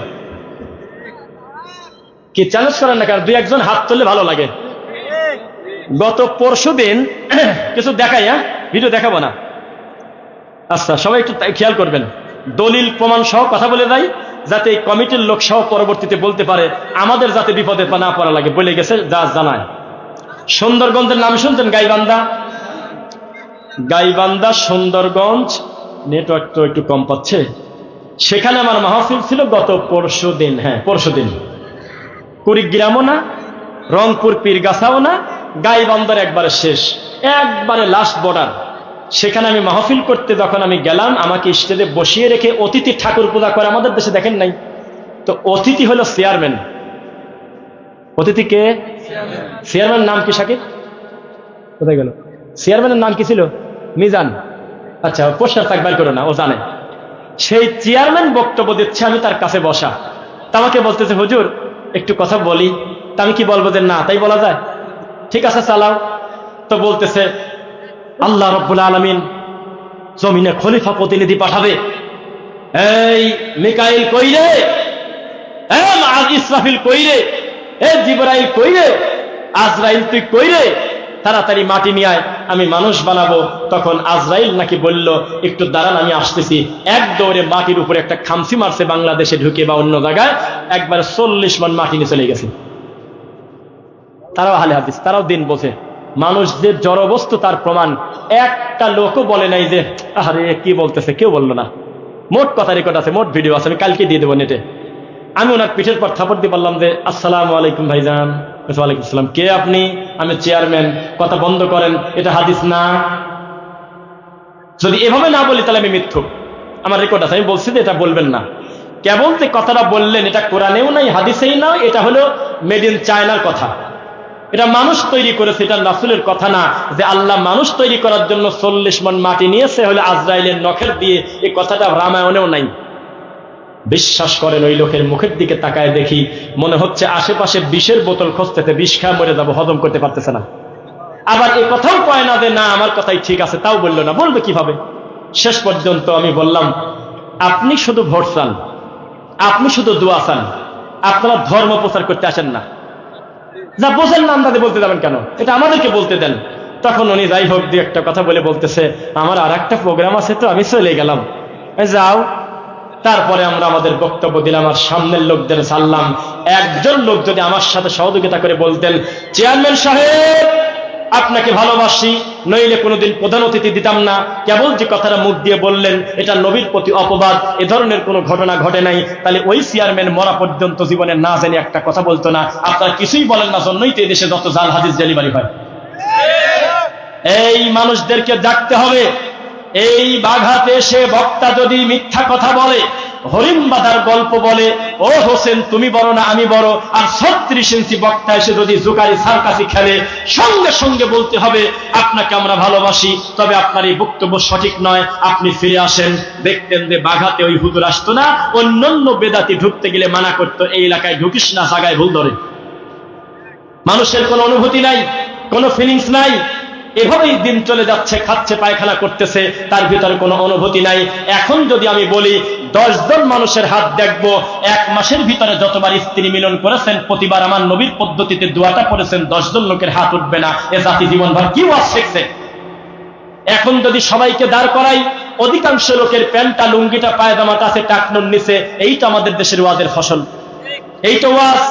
কি চ্যালেঞ্জ করেন না, কারণ 2-1 জন হাত তুললে ভালো লাগে। গত পরশুদিন কিছু দেখাই, ভিডিও দেখাবো না, আচ্ছা সবাই একটু খেয়াল করবেন, দলিল প্রমাণ সহ কথা বলে যাই, যাতে এই কমিটির লোক সহ পরবর্তীতে বলতে পারে, আমাদের যাতে বিপদে না পড়া লাগে। বলে গেছে যা জানায়। সুন্দরগঞ্জের নাম শুনছেন? গাইবান্ধা, গাইবান্ধা সুন্দরগঞ্জ, নেটওয়ার্ক তো একটু কম পাচ্ছে। সেখানে আমার মাহফিল ছিল গত পরশুদিন, হ্যাঁ পরশুদিন। কুড়িগ্রামও না, রংপুর পীরগাছাও না, গাইবান্ধার একবারে শেষ, একবারে লাস্ট বর্ডার। সেখানে আমি মাহফিল করতে যখন আমি গেলাম, আমাকে স্টেজে বসিয়ে রেখে অতিথি ঠাকুর পূজা করে, আমাদের দেশে দেখেন নাই তো। অতিথি হলো চেয়ারম্যান। অতিথি কে? চেয়ারম্যান নাম কি? শাকিব কোথায় গেল? চেয়ারম্যানের নাম কি ছিল? মিজান। আচ্ছা, পোস্টার থাকবার করো না, ও জানে। সেই চেয়ারম্যান বক্তব্য দিচ্ছে, আমি তার কাছে বসা। তা আমাকে বলতেছে, হুজুর একটু কথা বলি। তা আমি কি বলবো যে না তাই বলা যায়? ঠিক আছে চালাও। তো বলতেছে, আল্লাহ রাব্বুল আলামিন জমিনে খলিফা প্রতিনিধি পাঠাবে। এই মিকাইল কইরে, ইসরাফিল কইরে, জিবরাইল কইরে, আজরাইল তুই কইরে, তাড়াতাড়ি মাটি নিয়ে আয়, আমি মানুষ বানাবো। তখন আজরাইল নাকি বলল, একটু দাঁড়ান আমি আসতেছি। এক দৌড়ে মাটির উপরে একটা খামসি মারছে, বাংলাদেশে ঢুকে বা অন্য জায়গায়, একবার 40 মণ মাটি নিয়ে চলে গেছে। তারাও আহলে হাদিস, তারাও দিন বোঝে। মানুষ যে জড়বস্তু তার প্রমাণ একটা লোকও বলে নাই যে আরে কি বলতেছে, কেউ বললো না। মোট কথা রেকর্ড আছে, মোট ভিডিও আছে, আমি কালকে দিয়ে দেবো নেটে। আমি ওনার পিঠের পর থাপড় দিয়ে বললাম যে আসসালামু আলাইকুম ভাইজান। ওয়ালাইকুম আসসালাম। কে আপনি? আমি চেয়ারম্যান। কথা বন্ধ করেন, এটা হাদিস না। যদি এভাবে না বলি তাহলে আমি মিথ্যুক, আমার রেকর্ড আছে, আমি বলছি যে এটা বলবেন না। কেবল যে কথাটা বললেন এটা কোরআনেও নাই, হাদিসেই না, এটা হলো মেড ইন চায়নার কথা। এটা মানুষ তৈরি করেছে, এটা রাসূলের কথা না যে আল্লাহ মানুষ তৈরি করার জন্য 40 মণ মাটি নিয়েছে হলে আজরাইলের নখের দিয়ে। এই কথাটা রামায়ণেও নাই। বিশ্বাস করেন, ওই লোকের মুখের দিকে তাকায় দেখি মনে হচ্ছে আশেপাশে বিষের বোতল খুঁজতেছে, বিষ খায় মরে যাবো, হজম করতে পারতেছে না। আবার এ কথাও কয় না যে না আমার কথাই ঠিক আছে, তাও বললো না, বলবে কিভাবে? শেষ পর্যন্ত আমি বললাম, আপনি শুধু ভোট চান, আপনি শুধু দোয়া চান, আপনারা ধর্ম প্রচার করতে আসেন না। যা বোঝেন না আন্দাজে বলতে যাবেন কেন? এটা আমাদেরকে বলতে দেন। তখন উনি যাই হোক দিয়ে একটা কথা বলে বলতেছে, আমার আর একটা প্রোগ্রাম আছে তো আমি চলে গেলাম। যাও। তারপরে আমরা আমাদের বক্তব্য দিলাম, আর সামনের লোকদের ছাড়লাম। একজন লোক যদি আমার সাথে সহযোগিতা করে বলতেন, চেয়ারম্যান সাহেব আপনাকে ভালোবাসি, নইলে কোনোদিন প্রধান অতিথি দিতাম না, কেবল যে কথাটা মুখ দিয়ে বললেন এটা নবীর প্রতি অপবাদ, এ ধরনের কোনো ঘটনা ঘটে নাই, তাহলে ওই চেয়ারম্যান মরা পর্যন্ত জীবনে না জানি একটা কথা বলতো না। আপনারা কিছুই বলেন না, জন্যই তো এদেশে যত জাল হাদিস ডেলিভারি হয়। এই মানুষদেরকে ডাকতে হবে। এই বাঘাতে এসে বক্তা যদি মিথ্যা কথা বলে, হরিণ বাঁধার গল্প বলে, ও হোসেন তুমি বড় না আমি বড়, আর 36 ইঞ্চি বক্তা এসে যদি জোকারি সার্কাসি খেলে, সঙ্গে সঙ্গে বলতে হবে আপনাকে আমরা ভালোবাসি, তবে আপনার এই বক্তব্য সঠিক নয়, আপনি ফিরে আসেন। দেখতেন যে বাঘাতে ওই হুজুর আসতো না, অন্যান্য বেদাতি ঢুকতে গেলে মানা করতো, এই এলাকায় ঢুকিস না, জায়গায় ভুল ধরে। মানুষের কোনো অনুভূতি নাই, কোনো ফিলিংস নাই, এভাবেই দিন চলে যাচ্ছে, খাচ্ছে পায়খানা করতেছে, তার ভিতরে কোনো অনুভূতি নাই। এখন যদি আমি বলি 10 জন মানুষের হাত দেখবো, 1 মাসের ভিতরে যতবার স্ত্রী মিলন করেছেন, প্রতিবার আমার নবীর পদ্ধতিতে দোয়াটা পড়েছেন, 10 জন লোকের হাত উঠবে না। এ জাতি জীবনভর কি ওয়াজ শিখছে? এখন যদি সবাইকে দাঁড় করাই, অধিকাংশ লোকের প্যান্টটা লুঙ্গিটা পায়জামাটা আছে টাকনুর নিচে, এইটা আমাদের দেশের ওয়াজের ফসল, এইটা ওয়াজ।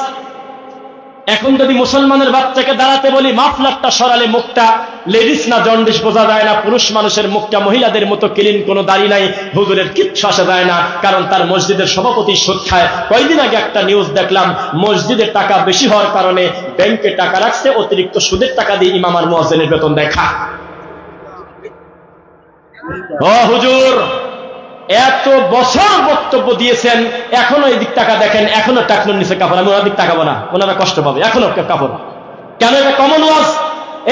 এখন যদি মুসলমানের বাচ্চাকে দাঁড়াতে বলি, মাফলারটা সরালে মুখটা লেডিস না জন্ডিস বোঝা যায় না, পুরুষ মানুষের মুখটা মহিলাদের মতো ক্লিন, কোনো দাড়ি নাই, হুজুরের কিচ্ছু আসা যায় না, কারণ তার মসজিদের সভাপতি সুদ খায়। কয়েকদিন আগে একটা নিউজ দেখলাম, মসজিদের টাকা বেশি হওয়ার কারণে ব্যাংকে টাকা রাখছে, অতিরিক্ত সুদের টাকা দিয়ে ইমাম আর মুয়াজ্জিনের বেতন দেখা। ও হুজুর, এত বছর বক্তব্য দিয়েছেন, এখনো এদিক টাকা দেখেন, এখনো টাকনুর নিচে কাপড়। আমি ওনার দিক তাকাবো না, ওনারা কষ্ট পাবে, এখনো কাপড়। কেন? এটা কমন ওয়াজ।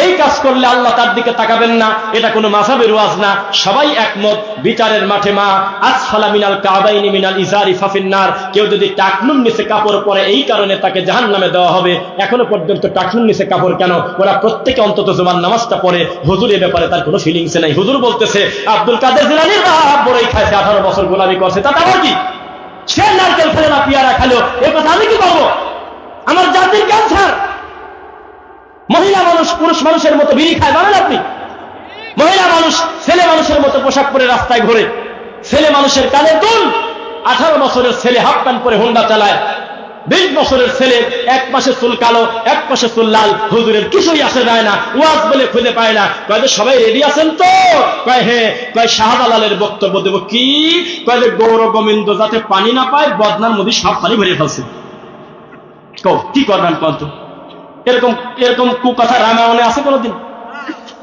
এই কাজ করলে আল্লাহ তার দিকে তাকাবেন না, এটা কোনো মাযহাবের ওয়াজ না। সবাই একমত, বিচারের মাঠে মা আসফালা মিনাল কাবাইনি মিনাল ইজারি ফাফিন্নার। কেউ যদি টাকনুর নিচে কাপড় পরে এই কারণে তাকে জাহান্নামে দেওয়া হবে। এখনো পর্যন্ত টাকনুর নিচে কাপড় কেন? ওরা প্রত্যেকে অন্তত জুমার নামাজটা পড়ে। হুজুর এ ব্যাপারে তার কোনো ফিলিংস নাই। হুজুর বলতেছে আব্দুল কাদের জিলানীর বাপ বড়ই খাইছে, 18 বছর গোলামি করছে, তাতে আমার কি? সে নারকেল খেলে না পিয়ারা খেলো, এই কথা আমি কি বলবো? আমার জাতির ক্যান্সার। মহিলা মানুষ পুরুষ মানুষের মতো বিড়ি খায়, জানেন আপনি? মহিলা মানুষ ছেলে মানুষের মতো পোশাক পরে রাস্তায় ঘোরে, ছেলে মানুষের কানে দুল। 18 বছরের ছেলে হাফ প্যান্ট পরে হোন্ডা চালায়, 20 বছরের ছেলে 1 পাশে চুল কালো 1 পাশে চুল লাল। হুজুরের কিছুই আসে যায় না, ওয়াজ বলে খুঁজে পায় না। কয় যে সবাই রেডি আছেন তো? কয় হ্যাঁ। কয় শাহজালালের বক্তব্য দেব কি? কয় যে গৌর গোবিন্দ যাতে পানি না পায়, বদনার মধ্যে সব পানি ভরে ফেলছে। কি করবেন কত? এরকম এরকম কুকথা রামায়ণে আছে কোনোদিন?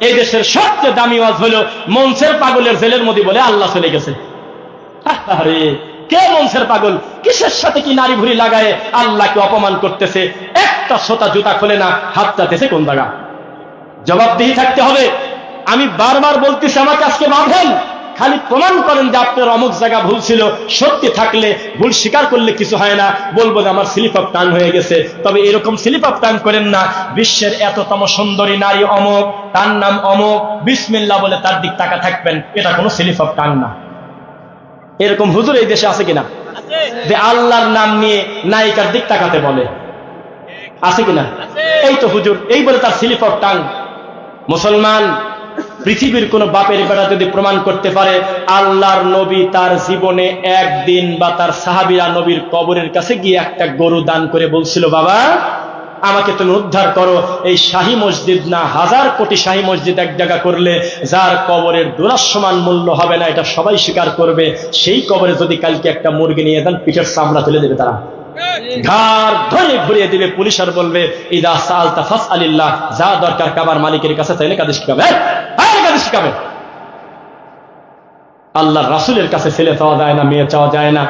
এই দেশের সবচেয়ে দামি ওয়াজ হলো মনসের পাগলের জেলের মধ্যে বলে আল্লাহ চলে গেছে। আরে কে মনসের পাগল? কিসের সাথে কি নারী ভুড়ি লাগায় আল্লাহকে অপমান করতেছে? একটা সোতা জুতা খোলে না, হাত চাতেছে কোন জায়গা? জবাবদিহি থাকতে হবে। আমি বারবার বলতেছি, আমাকে আজকে বাঁধেন, খালি প্রমাণ করেন যে আপনার অমুক জায়গা ভুল ছিল। সত্যি থাকলে, ভুল স্বীকার করলে কিছু হয় না, বলবো যে আমার স্লিপ অফ টাং হয়ে গেছে। তবে এরকম স্লিপ অফ টাং করেন না, বিশ্বের এততম সুন্দরী নারী অমুক, তার নাম অমুক, বিসমিল্লাহ বলে তার দিক তাকা থাকবেন, এটা কোনো স্লিপ অফ টাং না। এরকম হুজুর এই দেশে আছে কিনা যে আল্লাহর নাম নিয়ে নায়িকার দিক তাকাতে বলে? আছে কিনা? এই তো হুজুর, এই বলে তার স্লিপ অফ টাং। মুসলমান, পৃথিবীর কোন বাপের বেটা যদি প্রমাণ করতে পারে আল্লাহর নবী তার জীবনে একদিন বা তার সাহাবীরা নবীর কবরের কাছে গিয়ে একটা গরু দান করে বলছিল, বাবা আমাকে তুমি উদ্ধার করো, এই শাহী মসজিদ না 1000 কোটি শাহী মসজিদ এক জায়গা করলে যার কবরের দুরাসমান মূল্য হবে না, এটা সবাই স্বীকার করবে। সেই কবরে যদি কালকে একটা মুরগি নিয়ে দেন, পিঠের চামড়া তুলে দেবে, তারা ঘাড় ধরে ঘুরিয়ে দিবে। পুলিশ আর বলবে ইদা সাআলতা ফাসআলিল্লাহ, যা দরকার কাবার মালিকের কাছে চাইলে কাজে শিখাবে, কাজে শিখাবে। আল্লাহর রাসূলের কাছে ছেলে চাওয়া যায় না, মেয়ে চাওয়া যায় না।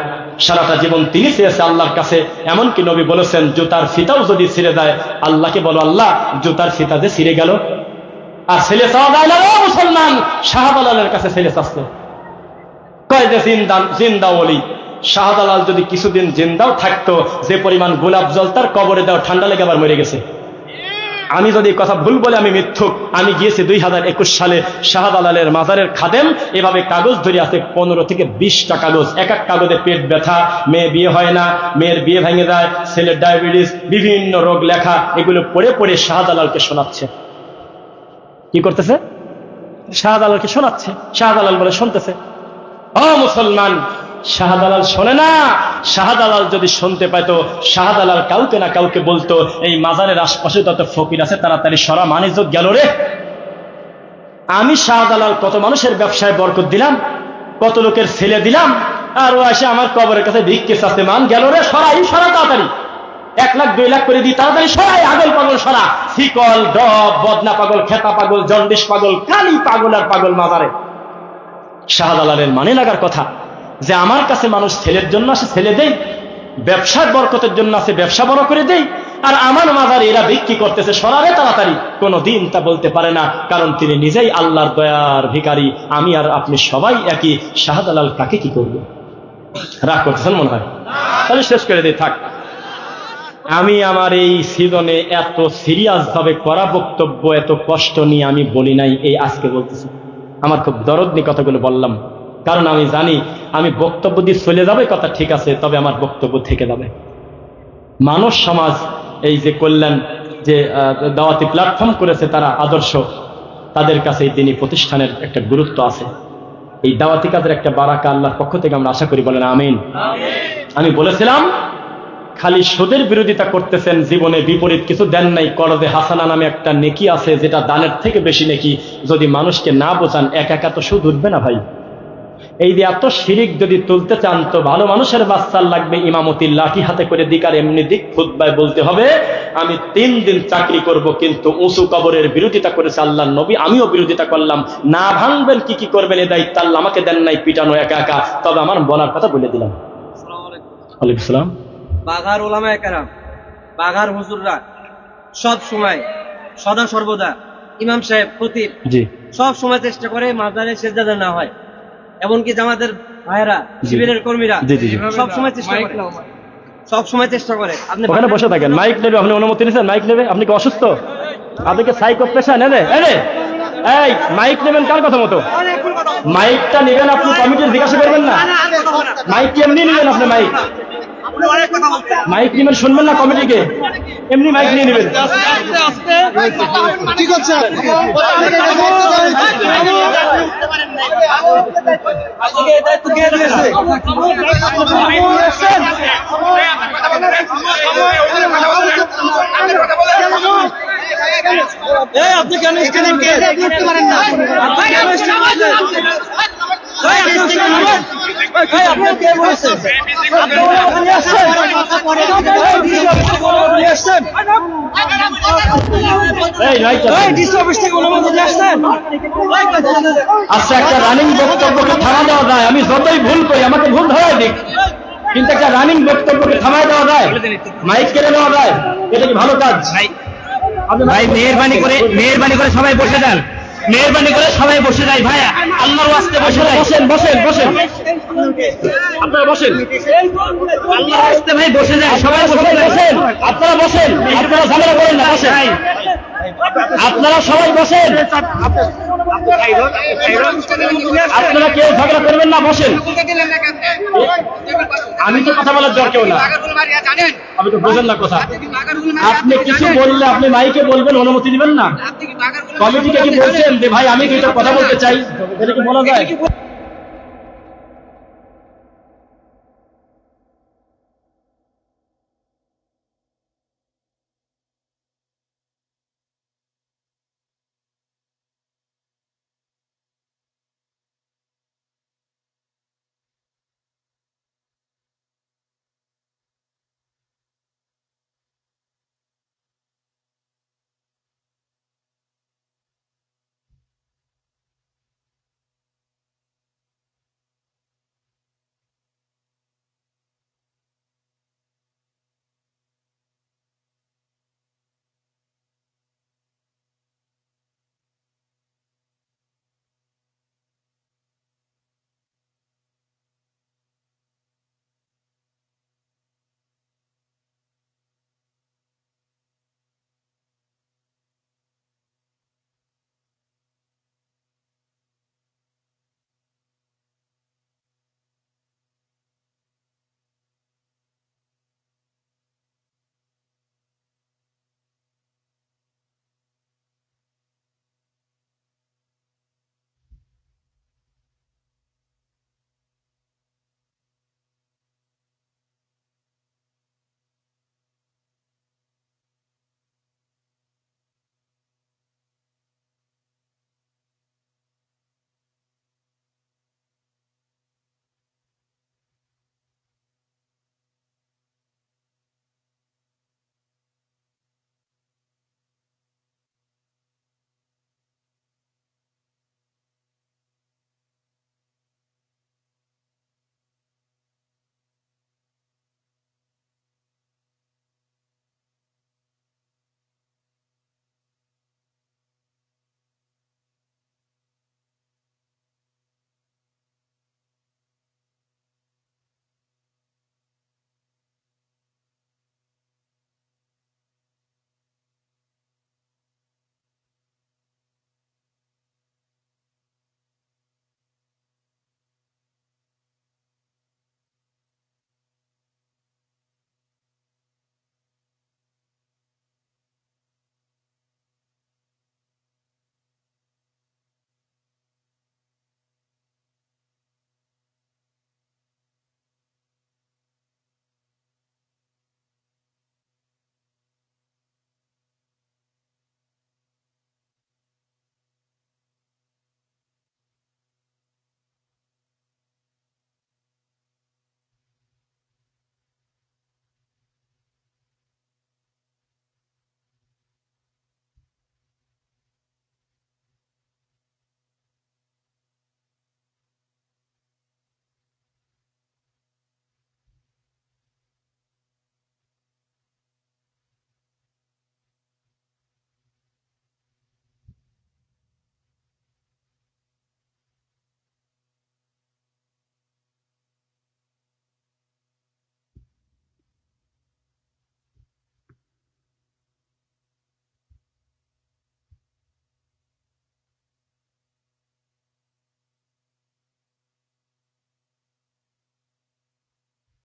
সারাটা জীবন তিনি চেয়েছে আল্লাহর কাছে, এমনকি নবী বলেছেন জুতার ফিতাও যদি ছিঁড়ে যায় আল্লাহকে বলো আল্লাহ জুতার ফিতা যে ছিঁড়ে গেল। আর ছেলে চাওয়া যায় না মুসলমান, শাহজালালের কাছে ছেলে চাচ্ছে, কয় যে জিন্দা ওলি। শাহজালাল যদি কিছুদিন জিন্দাও থাকতো, যে পরিমাণ গোলাপ জল তার কবরে দেওয়া ঠান্ডা লেগে আবার মরে গেছে। আমি যদি কথা ভুল বলে আমি মিথ্যুক। আমি গিয়েছি 2021 সালে শাহজালালের মাজারের খাদেম, এভাবে কাগজ ধরে আছে 15 থেকে 20টা কাগজ, এক এক কাগজে পেট ব্যথা, মেয়ে বিয়ে হয় না, মেয়ের বিয়ে ভেঙে যায়, ছেলের ডায়াবেটিস, বিভিন্ন রোগ লেখা, এগুলো পড়ে পড়ে শাহজালালকে শোনাচ্ছে। কি করতেছে? শাহজালালকে শোনাচ্ছে। শাহজালাল বলে শুনতেছে। ও মুসলমান, শাহজালাল শোনে না। শাহজালাল যদি শুনতে পাইতো, শাহজালাল কাউকে না কাউকে বলতো এই মাজারের আশপাশে তত ফকির আছে, তাড়াতাড়ি সরা, মানিজ্য গেল রে। আমি শাহজালাল কত মানুষের ব্যবসায় বরকত দিলাম, কত লোকের ছেলে দিলাম, আর ও এসে আমার কবরের কাছে ভিক্ষে চাচ্ছে, মান গেল রে, সরাই সরা তাড়াতাড়ি, 1 লাখ 2 লাখ করে দিই, তাড়াতাড়ি সরাই, আগল পাগল সরা, শিকল ডব, বদনা পাগল, খেতা পাগল, জন্ডিস পাগল, খালি পাগল আর পাগল মাজারে। শাহজালালের মানে লাগার কথা যে আমার কাছে মানুষ ছেলের জন্য আসে, ছেলে দেই, ব্যবসার বরকতের জন্য আছে, ব্যবসা বড় করে দেই, আর আমার মাজারে এরা বিক্রি করতেছে, সরারে তাড়াতাড়ি। কোনদিন তা বলতে পারে না, কারণ তিনি নিজেই আল্লাহর দয়ার ভিখারি। আমি আর আপনি সবাই একই। শাহজালাল কাকে কি করবে? রাগ করতেছেন মনে হয়? তাহলে শেষ করে দিই, থাক। আমি আমার এই সিজনে এত সিরিয়াস ভাবে করা বক্তব্য, এত কষ্ট নিয়ে আমি বলি নাই, এই আজকে বলতেছি। আমার খুব দরদ নিয়ে কথাগুলো বললাম, কারণ আমি জানি আমি বক্তব্য দিয়ে চলে যাবে, কথা ঠিক আছে, তবে আমার বক্তব্য থেকে যাবে। মানব সমাজ এই যে করলেন, যে দাওয়াতি প্ল্যাটফর্ম করেছে, তারা আদর্শ, তাদের কাছে এই দিনী প্রতিষ্ঠানের একটা গুরুত্ব আছে। এই দাওয়াতি কাজের একটা বারাকা আল্লাহর পক্ষ থেকে আমরা আশা করি, বলেন আমিন। আমি বলেছিলাম খালি সুদের বিরোধিতা করতেছেন, জীবনে বিপরীত কিছু দেন নাই। করজে হাসানা নামে একটা নেকি আছে, যেটা দানের থেকে বেশি নেকি। যদি মানুষকে না বোঝান, একা একা তো সুদ উঠবে না ভাই। এই যে এত শিরিক যদি তুলতে চান, তো ভালো মানুষের বাচ্চার লাগবে ইমামতির লাঠি হাতে করে দিক, আর এমনি দিক খুতবায় বলতে হবে আমি 3 দিন চাকরি করব, কিন্তু উঁচু কবরের বিরোধিতা করেছে আল্লাহর নবী, আমিও বিরোধিতা করলাম। না ভাঙবেন, কি কি করবেন, এই দায়িত্ব আল্লাহ আমাকে দেন নাই, পিটানো একা একা। তবে আমার বলার কথা বলে দিলাম। ওয়ালাইকুম আসসালাম।
বাঘার ওলামায়ে কেরাম, বাঘার হুজুররা সব সময়, সদা সর্বদা, ইমাম সাহেব, খতিব,
জি,
সব সময় চেষ্টা করে মাজারে সেজদা না হয়। এমনকি জামাতের ভাইয়েরা, শিবিরের কর্মীরা সব সময় চেষ্টা করে, সব সময় চেষ্টা করে। আপনি
ওখানে বসে থাকেন, মাইক নেবে, আপনি অনুমতি নিয়েছেন, মাইক নেবে। আপনি কি অসুস্থ? আপনি কি সাইকো পেশেন্ট? এই মাইক নেবেন কার কথা মতো? মাইকটা নেবেন আপনি, কমিটির জিজ্ঞাসা করবেন না। মাইক কি এমনি নেবেন আপনি? মাইক নেবেন, শুনবেন না কমিটিকে, এমনি মাইক নিয়ে নেবেন।
ঠিক আছে,
আপনি কেন করতে পারেন না? আপনি কে বলেছেন?
আচ্ছা, একটা রানিং বক্তব্যকে থামা দেওয়া যায়? আমি যতই ভুল করি আমাকে ভুল ধরাই দিক, কিন্তু একটা রানিং বক্তব্যকে থামাই দেওয়া যায়, মাইক কেড়ে নেওয়া যায়? এটা কি ভালো কাজ?
ভাই মেহেরবানি করে সবাই বসে যান, মেহেরবানি করে সবাই বসে যায় ভাই, আল্লাহর ওয়াস্তে বসে যায়।
বসেন আপনারা বসেন,
আল্লাহর ওয়াস্তে ভাই বসে যায়, সবাই বসে যায়।
আপনারা বসেন, আপনারা ঝামেলা করেন না, বসেন, আপনারা সবাই বসেন, আপনারা কেউ ঝগড়া করবেন না, বসেন। আমি তো কথা বলার দরকার না, আমি তো বোঝেন না কথা। আপনি কিছু বললে আপনি মাইকে বলবেন, অনুমতি দিবেন না। কমিটিকে কি বলছেন যে ভাই আমি কিছু কথা বলতে চাই? এটা কি বলা যায়?